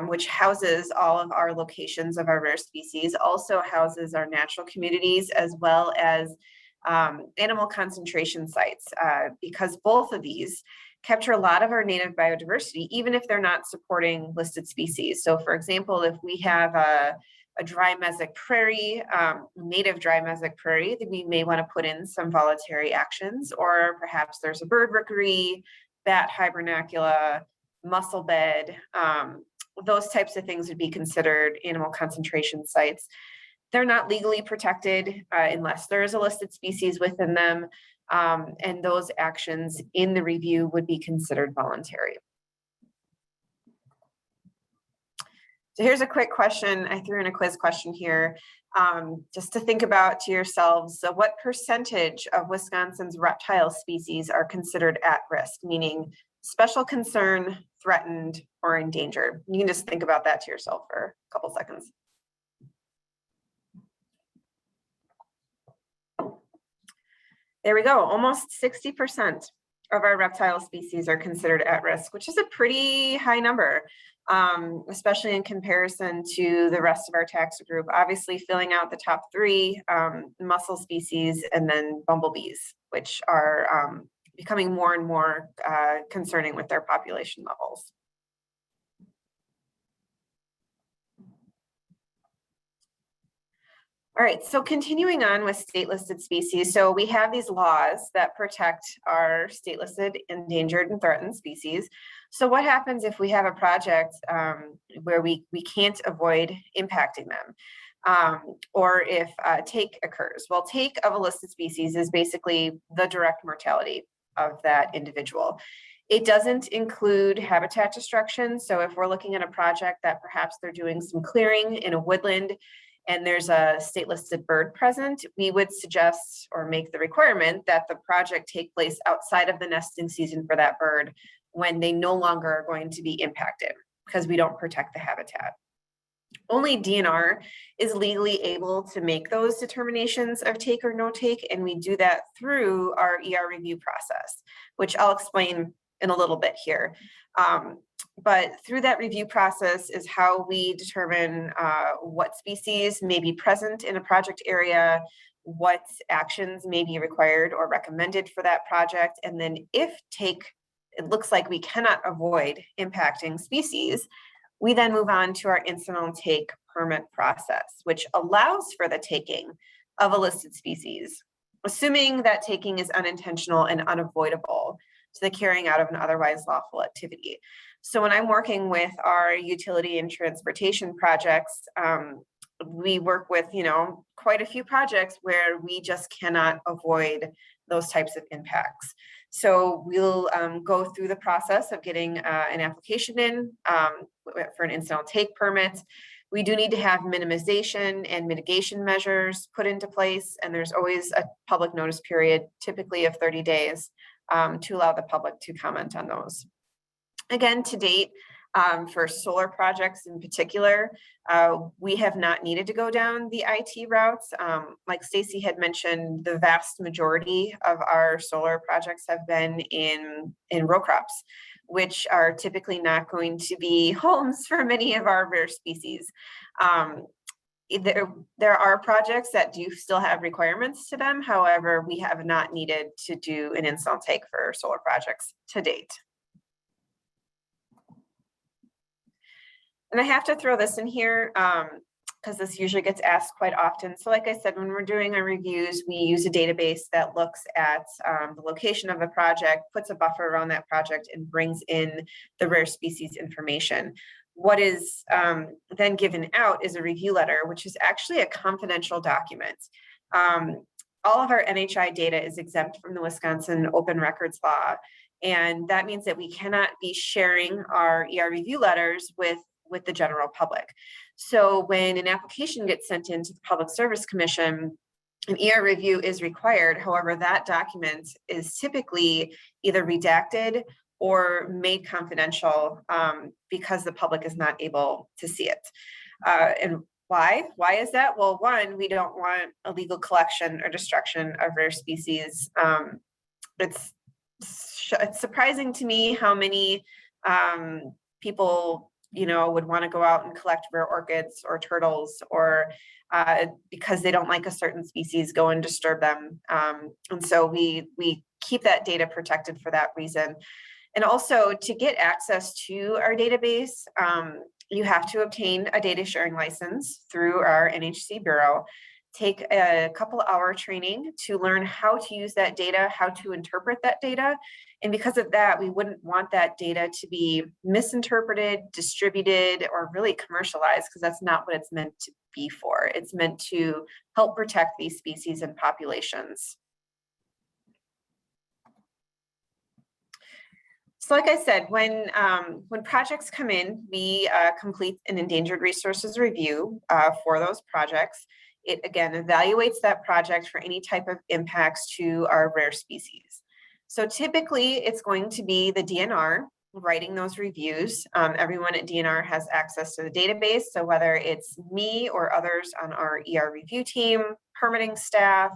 which houses all of our locations of our rare species, also houses our natural communities, as well as animal concentration sites, because both of these capture a lot of our native biodiversity, even if they're not supporting listed species. So for example, if we have a dry mesic prairie, native dry mesic prairie, then we may want to put in some voluntary actions, or perhaps there's a bird rookery, bat hibernacula, mussel bed, those types of things would be considered animal concentration sites. They're not legally protected unless there is a listed species within them, and those actions in the review would be considered voluntary. So here's a quick question. I threw in a quiz question here, just to think about to yourselves. So what percentage of Wisconsin's reptile species are considered at risk, meaning special concern, threatened, or endangered? You can just think about that to yourself for a couple seconds. There we go. Almost 60% of our reptile species are considered at risk, which is a pretty high number, especially in comparison to the rest of our taxa group. Obviously, filling out the top three, mussel species, and then bumblebees, which are becoming more and more concerning with their population levels. All right, so continuing on with state listed species. So we have these laws that protect our state listed endangered and threatened species. So what happens if we have a project where we can't avoid impacting them? Or if take occurs? Well, take of a listed species is basically the direct mortality of that individual. It doesn't include habitat destruction. So if we're looking at a project that perhaps they're doing some clearing in a woodland and there's a state listed bird present, we would suggest or make the requirement that the project take place outside of the nesting season for that bird, when they no longer are going to be impacted, because we don't protect the habitat. Only DNR is legally able to make those determinations of take or no take, and we do that through our ER review process, which I'll explain in a little bit here. But through that review process is how we determine what species may be present in a project area, what actions may be required or recommended for that project, and then if it looks like we cannot avoid impacting species, we then move on to our incidental take permit process, which allows for the taking of a listed species, assuming that taking is unintentional and unavoidable to the carrying out of an otherwise lawful activity. So when I'm working with our utility and transportation projects, we work with, quite a few projects where we just cannot avoid those types of impacts. So we'll go through the process of getting an application in for an incidental take permit. We do need to have minimization and mitigation measures put into place, and there's always a public notice period, typically of 30 days, to allow the public to comment on those. Again, to date, for solar projects in particular, we have not needed to go down the IT routes. Like Stacy had mentioned, the vast majority of our solar projects have been in row crops, which are typically not going to be homes for many of our rare species. There are projects that do still have requirements to them. However, we have not needed to do an install take for solar projects to date. And I have to throw this in here because this usually gets asked quite often. So like I said, when we're doing our reviews, we use a database that looks at the location of the project, puts a buffer around that project, and brings in the rare species information. What is then given out is a review letter, which is actually a confidential document. All of our NHI data is exempt from the Wisconsin Open Records Law. And that means that we cannot be sharing our ER review letters with the general public. So when an application gets sent into the Public Service Commission, an ER review is required. However, that document is typically either redacted or made confidential because the public is not able to see it. And why? Why is that? Well, one, we don't want illegal collection or destruction of rare species. It's surprising to me how many people would want to go out and collect rare orchids or turtles, or because they don't like a certain species, go and disturb them. And so we keep that data protected for that reason. And also, to get access to our database, you have to obtain a data sharing license through our NHC Bureau, take a couple-hour training to learn how to use that data, how to interpret that data. And because of that, we wouldn't want that data to be misinterpreted, distributed, or really commercialized, because that's not what it's meant to be for. It's meant to help protect these species and populations. So like I said, when projects come in, we complete an endangered resources review for those projects. It again evaluates that project for any type of impacts to our rare species. So typically it's going to be the DNR writing those reviews. Everyone at DNR has access to the database. So whether it's me or others on our ER review team, permitting staff,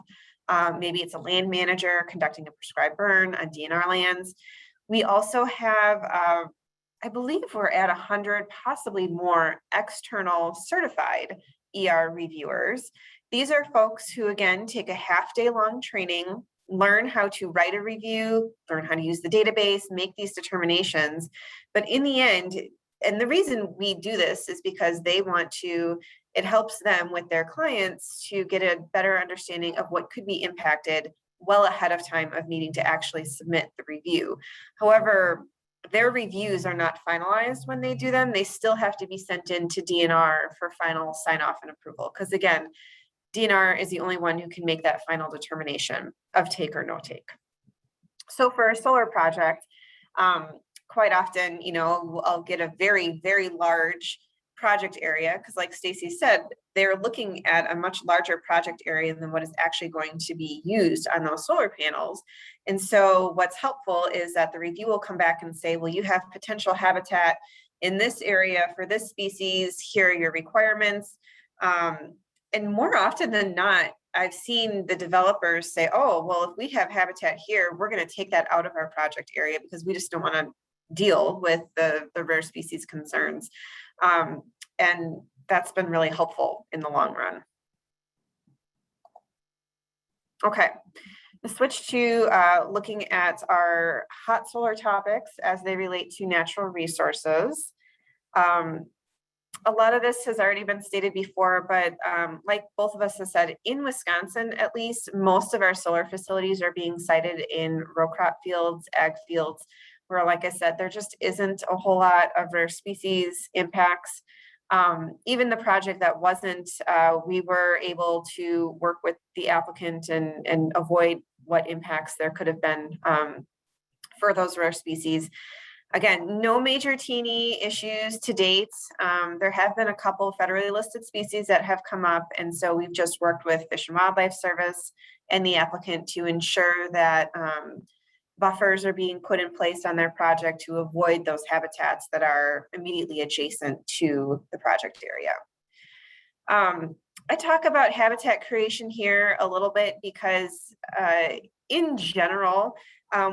maybe it's a land manager conducting a prescribed burn on DNR lands. We also have, I believe we're at 100, possibly more external certified ER reviewers. These are folks who, again, take a half-day long training, learn how to write a review, learn how to use the database, make these determinations. But in the end, and the reason we do this is because they want to, it helps them with their clients to get a better understanding of what could be impacted well ahead of time of needing to actually submit the review. However, their reviews are not finalized when they do them. They still have to be sent in to DNR for final sign off and approval. Because again, DNR is the only one who can make that final determination of take or no take. So for a solar project, quite often, I'll get a very, very large project area, because like Stacy said, they're looking at a much larger project area than what is actually going to be used on those solar panels. And so what's helpful is that the review will come back and say, well, you have potential habitat in this area for this species, here are your requirements. And more often than not, I've seen the developers say, oh, well, if we have habitat here, we're going to take that out of our project area because we just don't want to deal with the rare species concerns. And that's been really helpful in the long run. Okay, let's switch to looking at our hot solar topics as they relate to natural resources. A lot of this has already been stated before, but like both of us have said, in Wisconsin, at least, most of our solar facilities are being sited in row crop fields, ag fields, where, like I said, there just isn't a whole lot of rare species impacts. Even the project that wasn't, we were able to work with the applicant and avoid what impacts there could have been for those rare species. Again, no major teeny issues to date. There have been a couple federally listed species that have come up, and so we've just worked with Fish and Wildlife Service and the applicant to ensure that buffers are being put in place on their project to avoid those habitats that are immediately adjacent to the project area. I talk about habitat creation here a little bit because in general,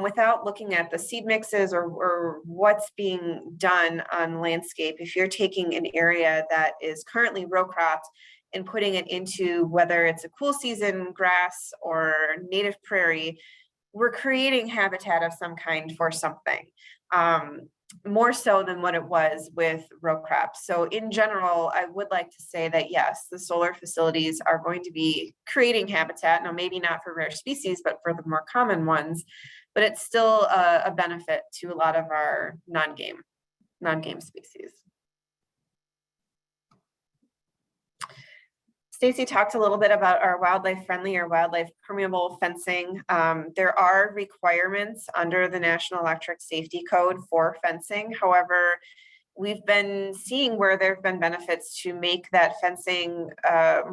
without looking at the seed mixes or what's being done on landscape, if you're taking an area that is currently row cropped and putting it into whether it's a cool season grass or native prairie, we're creating habitat of some kind for something. More so than what it was with row crops. So in general, I would like to say that yes, the solar facilities are going to be creating habitat. Now, maybe not for rare species, but for the more common ones, but it's still a benefit to a lot of our non-game species. Stacy talked a little bit about our wildlife friendly or wildlife permeable fencing. There are requirements under the National Electric Safety Code for fencing. However, we've been seeing where there have been benefits to make that fencing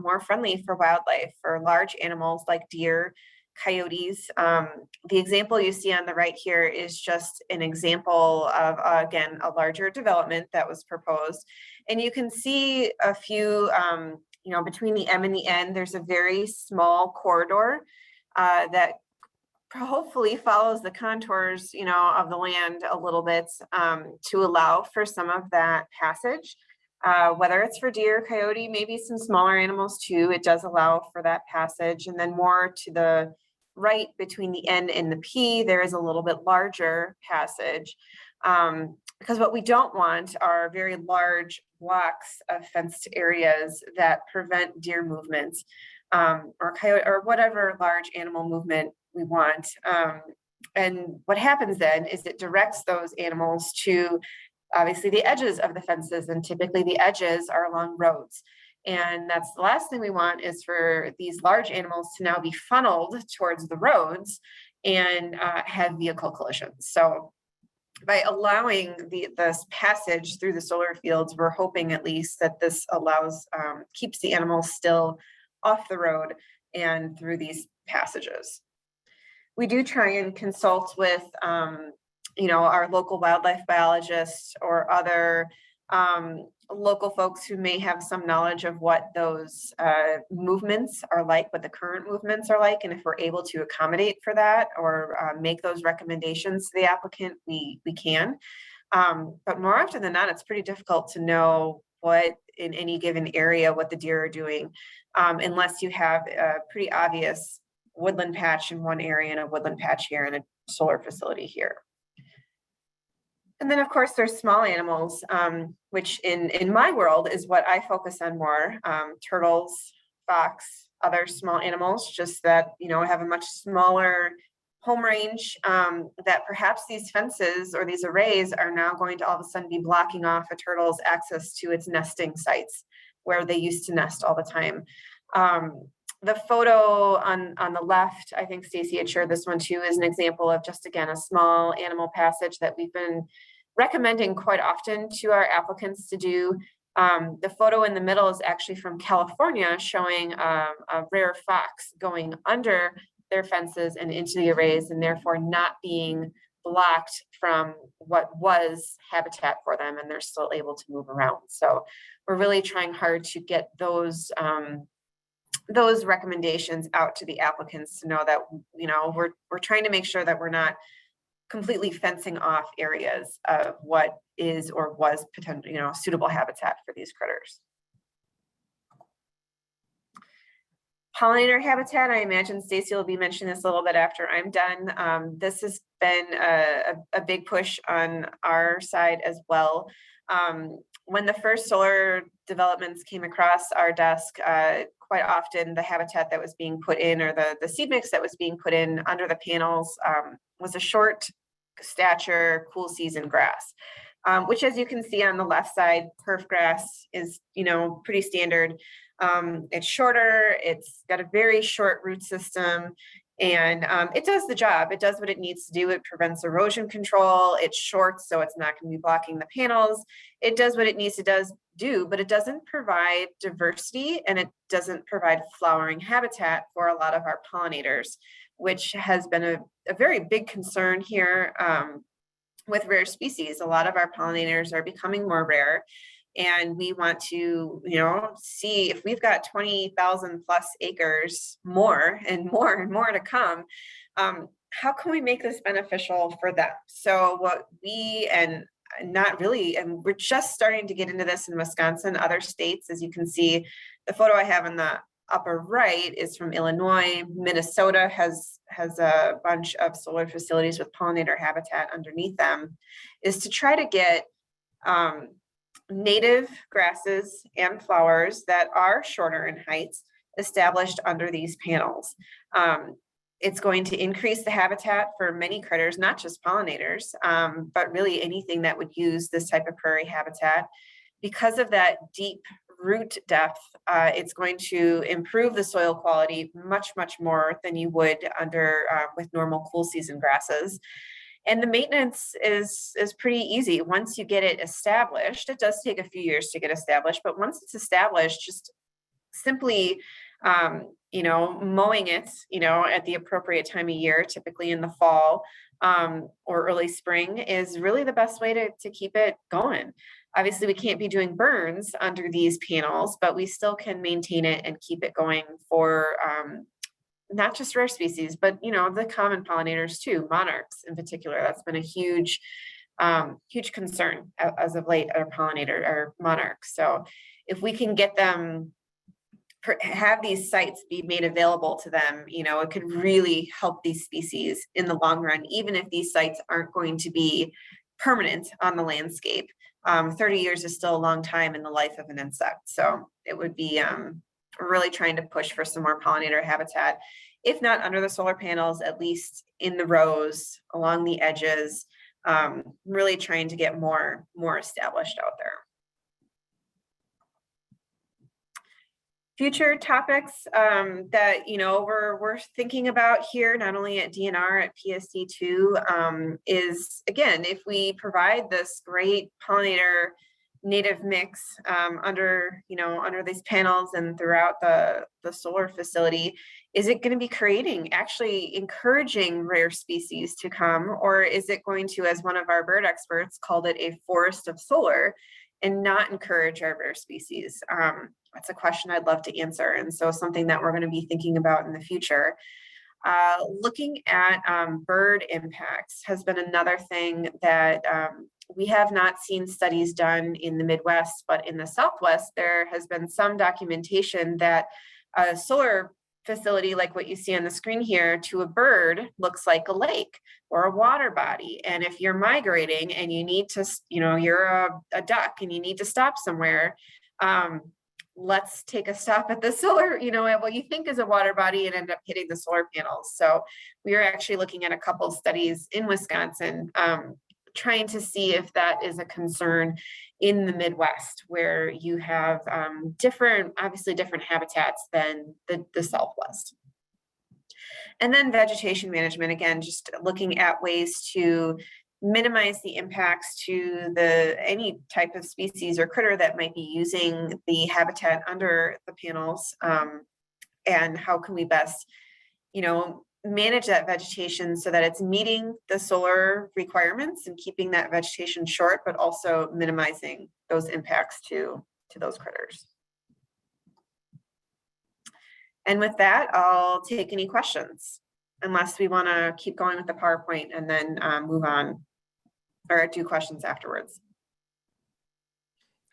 more friendly for wildlife, for large animals like deer, coyotes. The example you see on the right here is just an example of, again, a larger development that was proposed. And you can see a few, you know, between the M and the N, there's a very small corridor that hopefully follows the contours, you know, of the land a little bit to allow for some of that passage. Whether it's for deer, coyote, maybe some smaller animals too, it does allow for that passage. And then more to the right between the N and the P, there is a little bit larger passage. Because what we don't want are very large blocks of fenced areas that prevent deer movements or coyote or whatever large animal movement we want. And what happens then is it directs those animals to obviously the edges of the fences, and typically the edges are along roads. And that's the last thing we want, is for these large animals to now be funneled towards the roads and have vehicle collisions. So by allowing this passage through the solar fields, we're hoping at least that this allows, keeps the animals still off the road and through these passages. We do try and consult with, you know, our local wildlife biologists or other local folks who may have some knowledge of what those movements are like, what the current movements are like, and if we're able to accommodate for that or make those recommendations to the applicant, we can. But more often than not, it's pretty difficult to know what in any given area, what the deer are doing, unless you have a pretty obvious woodland patch in one area and a woodland patch here and a solar facility here. And then of course there's small animals, which in my world is what I focus on more, turtles, fox, other small animals, just that, you know, have a much smaller home range, that perhaps these fences or these arrays are now going to all of a sudden be blocking off a turtle's access to its nesting sites where they used to nest all the time. The photo on the left, I think Stacy had shared this one too, is an example of just, again, a small animal passage that we've been recommending quite often to our applicants to do. The photo in the middle is actually from California, showing a rare fox going under their fences and into the arrays, and therefore not being blocked from what was habitat for them, and they're still able to move around. So we're really trying hard to get those recommendations out to the applicants to know that, you know, we're trying to make sure that we're not completely fencing off areas of what is or was potentially, you know, suitable habitat for these critters. Pollinator habitat, I imagine Stacy will be mentioning this a little bit after I'm done. This has been a big push on our side as well. When the first solar developments came across our desk, quite often the habitat that was being put in, or the seed mix that was being put in under the panels, was a short stature, cool season grass, which, as you can see on the left side, turf grass is, you know, pretty standard. It's shorter, it's got a very short root system, And it does the job. It does what it needs to do. It prevents erosion control. It's short, so it's not going to be blocking the panels. It does what it needs to do, but it doesn't provide diversity, and it doesn't provide flowering habitat for a lot of our pollinators, which has been a very big concern here with rare species. A lot of our pollinators are becoming more rare. And we want to, see if we've got 20,000 plus acres more and more to come, how can we make this beneficial for them? So what not really, and we're just starting to get into this in Wisconsin, other states, as you can see, the photo I have in the upper right is from Illinois. Minnesota has a bunch of solar facilities with pollinator habitat underneath them, is to try to get native grasses and flowers that are shorter in heights established under these panels. It's going to increase the habitat for many critters, not just pollinators, but really anything that would use this type of prairie habitat. Because of that deep root depth, it's going to improve the soil quality much more than you would under with normal cool season grasses. And the maintenance is pretty easy. Once you get it established, it does take a few years to get established, but once it's established, just simply, mowing it, at the appropriate time of year, typically in the fall or early spring, is really the best way to keep it going. Obviously, we can't be doing burns under these panels, but we still can maintain it and keep it going for not just rare species, but the common pollinators too, monarchs in particular. That's been a huge concern as of late, our monarchs. So if we can get them, have these sites be made available to them, it could really help these species in the long run, even if these sites aren't going to be permanent on the landscape. 30 years is still a long time in the life of an insect. So it would be really trying to push for some more pollinator habitat, if not under the solar panels, at least in the rows, along the edges, really trying to get more established out there. Future topics that we're thinking about here, not only at DNR, at PSD 2, is, again, if we provide this great pollinator native mix under these panels and throughout the solar facility, is it going to be actually encouraging rare species to come, or is it going to, as one of our bird experts called it, a forest of solar, and not encourage our rare species? That's a question I'd love to answer, and so something that we're going to be thinking about in the future. Looking at bird impacts has been another thing that we have not seen studies done in the Midwest, but in the Southwest, there has been some documentation that a solar facility like what you see on the screen here to a bird looks like a lake or a water body. And if you're migrating and you need to, you're a duck and you need to stop somewhere, let's take a stop at the solar, at what you think is a water body and end up hitting the solar panels. So we are actually looking at a couple of studies in Wisconsin, trying to see if that is a concern in the Midwest, where you have obviously different habitats than the Southwest. And then vegetation management, again, just looking at ways to minimize the impacts to any type of species or critter that might be using the habitat under the panels, and how can we best, manage that vegetation so that it's meeting the solar requirements and keeping that vegetation short, but also minimizing those impacts to those critters. And with that, I'll take any questions, unless we want to keep going with the PowerPoint and then move on or do questions afterwards.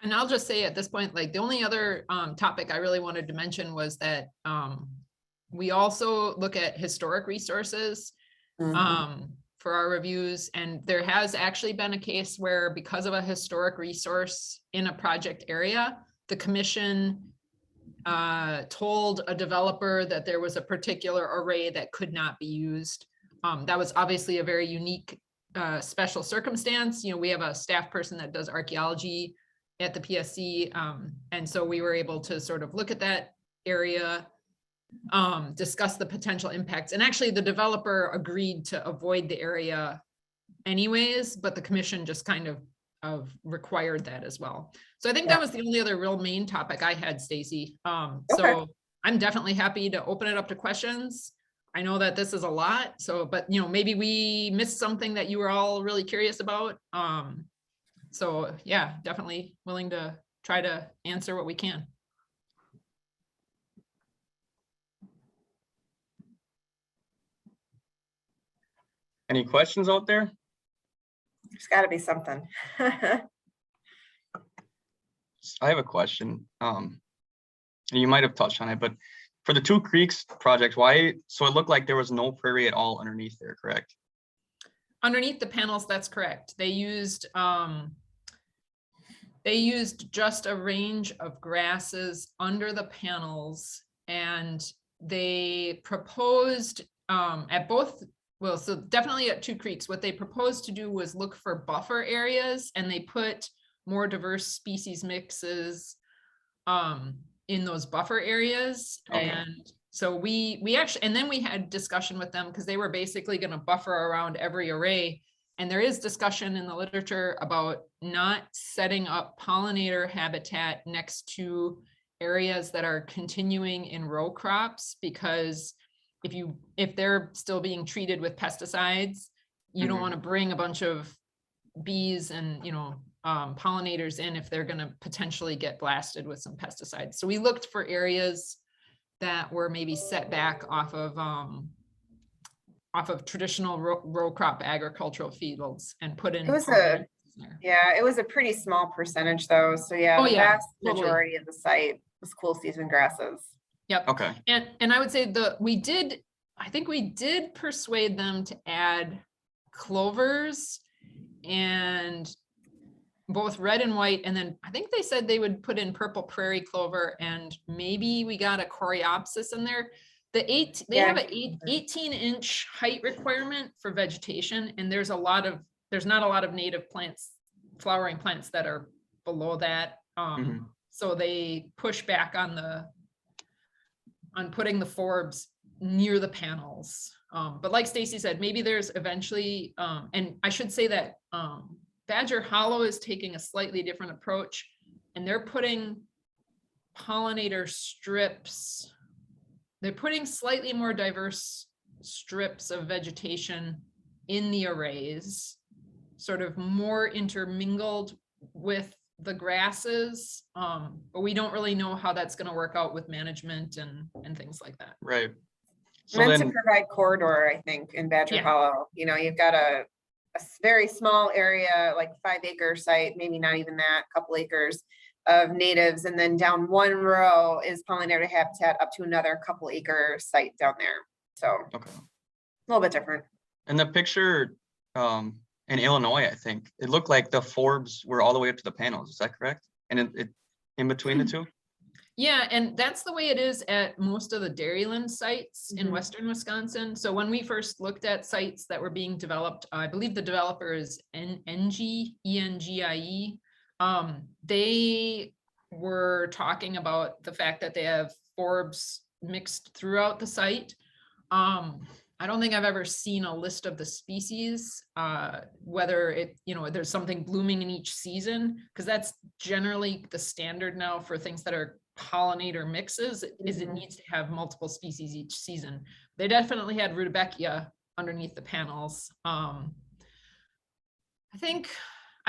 And I'll just say at this point, like the only other topic I really wanted to mention was that we also look at historic resources for our reviews. And there has actually been a case where, because of a historic resource in a project area, the commission told a developer that there was a particular array that could not be used. That was obviously a very unique special circumstance. We have a staff person that does archaeology at the PSC. And so we were able to sort of look at that area discuss the potential impacts. And actually the developer agreed to avoid the area anyways, but the commission just kind of required that as well. So I think that was the only other real main topic I had, Stacy. So I'm definitely happy to open it up to questions. I know that this is a lot, so, but you know, maybe we missed something that you were all really curious about. So yeah, definitely willing to try to answer what we can. Any questions out there? There's got to be something. I have a question. You might have touched on it, but for the Two Creeks project, why? So it looked like there was no prairie at all underneath there, correct? Underneath the panels, that's correct. They used just a range of grasses under the panels, and they proposed at both, well, so definitely at Two Creeks, what they proposed to do was look for buffer areas, and they put more diverse species mixes in those buffer areas. Okay. And so we actually, and then we had discussion with them because they were basically going to buffer around every array. And there is discussion in the literature about not setting up pollinator habitat next to areas that are continuing in row crops, because if they're still being treated with pesticides, you don't want to bring a bunch of bees and, you know, pollinators in if they're going to potentially get blasted with some pesticides. So we looked for areas that were maybe set back off of traditional row crop agricultural fields and put in. It was it was a pretty small percentage though. So yeah, the vast majority of the site was cool season grasses. Yep. Okay. And I would say I think we did persuade them to add clovers and both red and white. And then I think they said they would put in purple prairie clover, and maybe we got a coreopsis in there. They have an 18-inch height requirement for vegetation. And there's not a lot of native plants, flowering plants that are below that. So they push back on putting the forbs near the panels. But like Stacy said, maybe there's eventually, and I should say that Badger Hollow is taking a slightly different approach, and they're putting pollinator strips. They're putting slightly more diverse strips of vegetation in the arrays, sort of more intermingled with the grasses, but we don't really know how that's going to work out with management and things like that. Right. So Meant to provide corridor, I think, in Badger Hollow. You know, you've got a very small area, like 5-acre site, maybe not even that, couple acres of natives, and then down one row is pollinator habitat up to another couple acre site down there. So okay, a little bit different. And the picture in Illinois, I think it looked like the forbs were all the way up to the panels. Is that correct? And it in between the two? Yeah, and that's the way it is at most of the dairyland sites in western Wisconsin. So when we first looked at sites that were being developed, I believe the developer is Engie. They were talking about the fact that they have forbs mixed throughout the site. I don't think I've ever seen a list of the species, whether there's something blooming in each season, because that's generally the standard now for things that are pollinator mixes, is it needs to have multiple species each season. They definitely had rudbeckia underneath the panels. I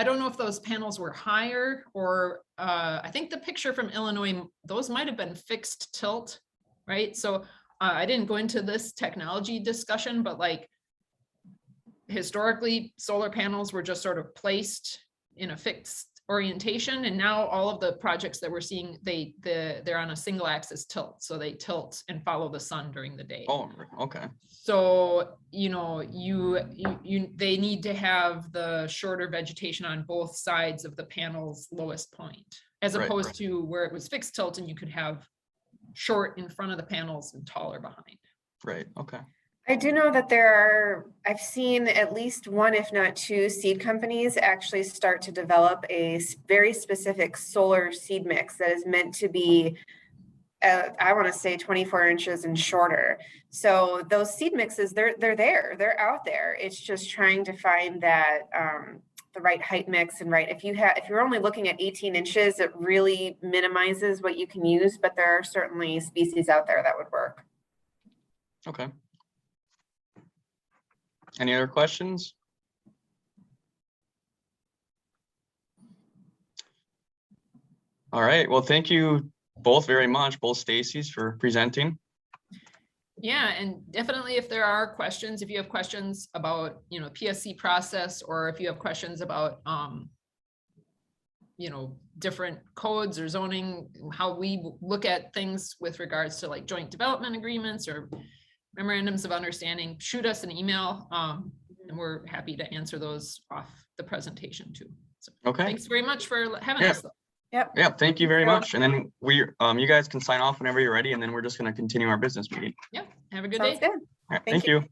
don't know if those panels were higher, or I think the picture from Illinois, those might have been fixed tilt, right? So I didn't go into this technology discussion, but like historically solar panels were just sort of placed in a fixed orientation, and now all of the projects that we're seeing, they're on a single axis tilt, so they tilt and follow the sun during the day. Oh, okay. So they need to have the shorter vegetation on both sides of the panel's lowest point, as opposed to where it was fixed tilt and you could have short in front of the panels and taller behind. Right. Okay. I do know that I've seen at least one, if not two, seed companies actually start to develop a very specific solar seed mix that is meant to be I want to say 24 inches and shorter. So those seed mixes, they're out there. It's just trying to find that the right height mix and right. If you're only looking at 18 inches, it really minimizes what you can use, but there are certainly species out there that would work. Okay. Any other questions? All right, well, thank you both very much, both Stacy's, for presenting. Yeah, and definitely if there are questions, if you have questions about, PSC process, or if you have questions about, different codes or zoning, how we look at things with regards to like joint development agreements or memorandums of understanding, shoot us an email, and we're happy to answer those off the presentation too. So Okay. thanks very much for having Yeah. us. Yep. Yeah, thank you very much. And then you guys can sign off whenever you're ready, and then we're just going to continue our business meeting. Yeah, have a good Sounds day. good. All right, Thank thank you.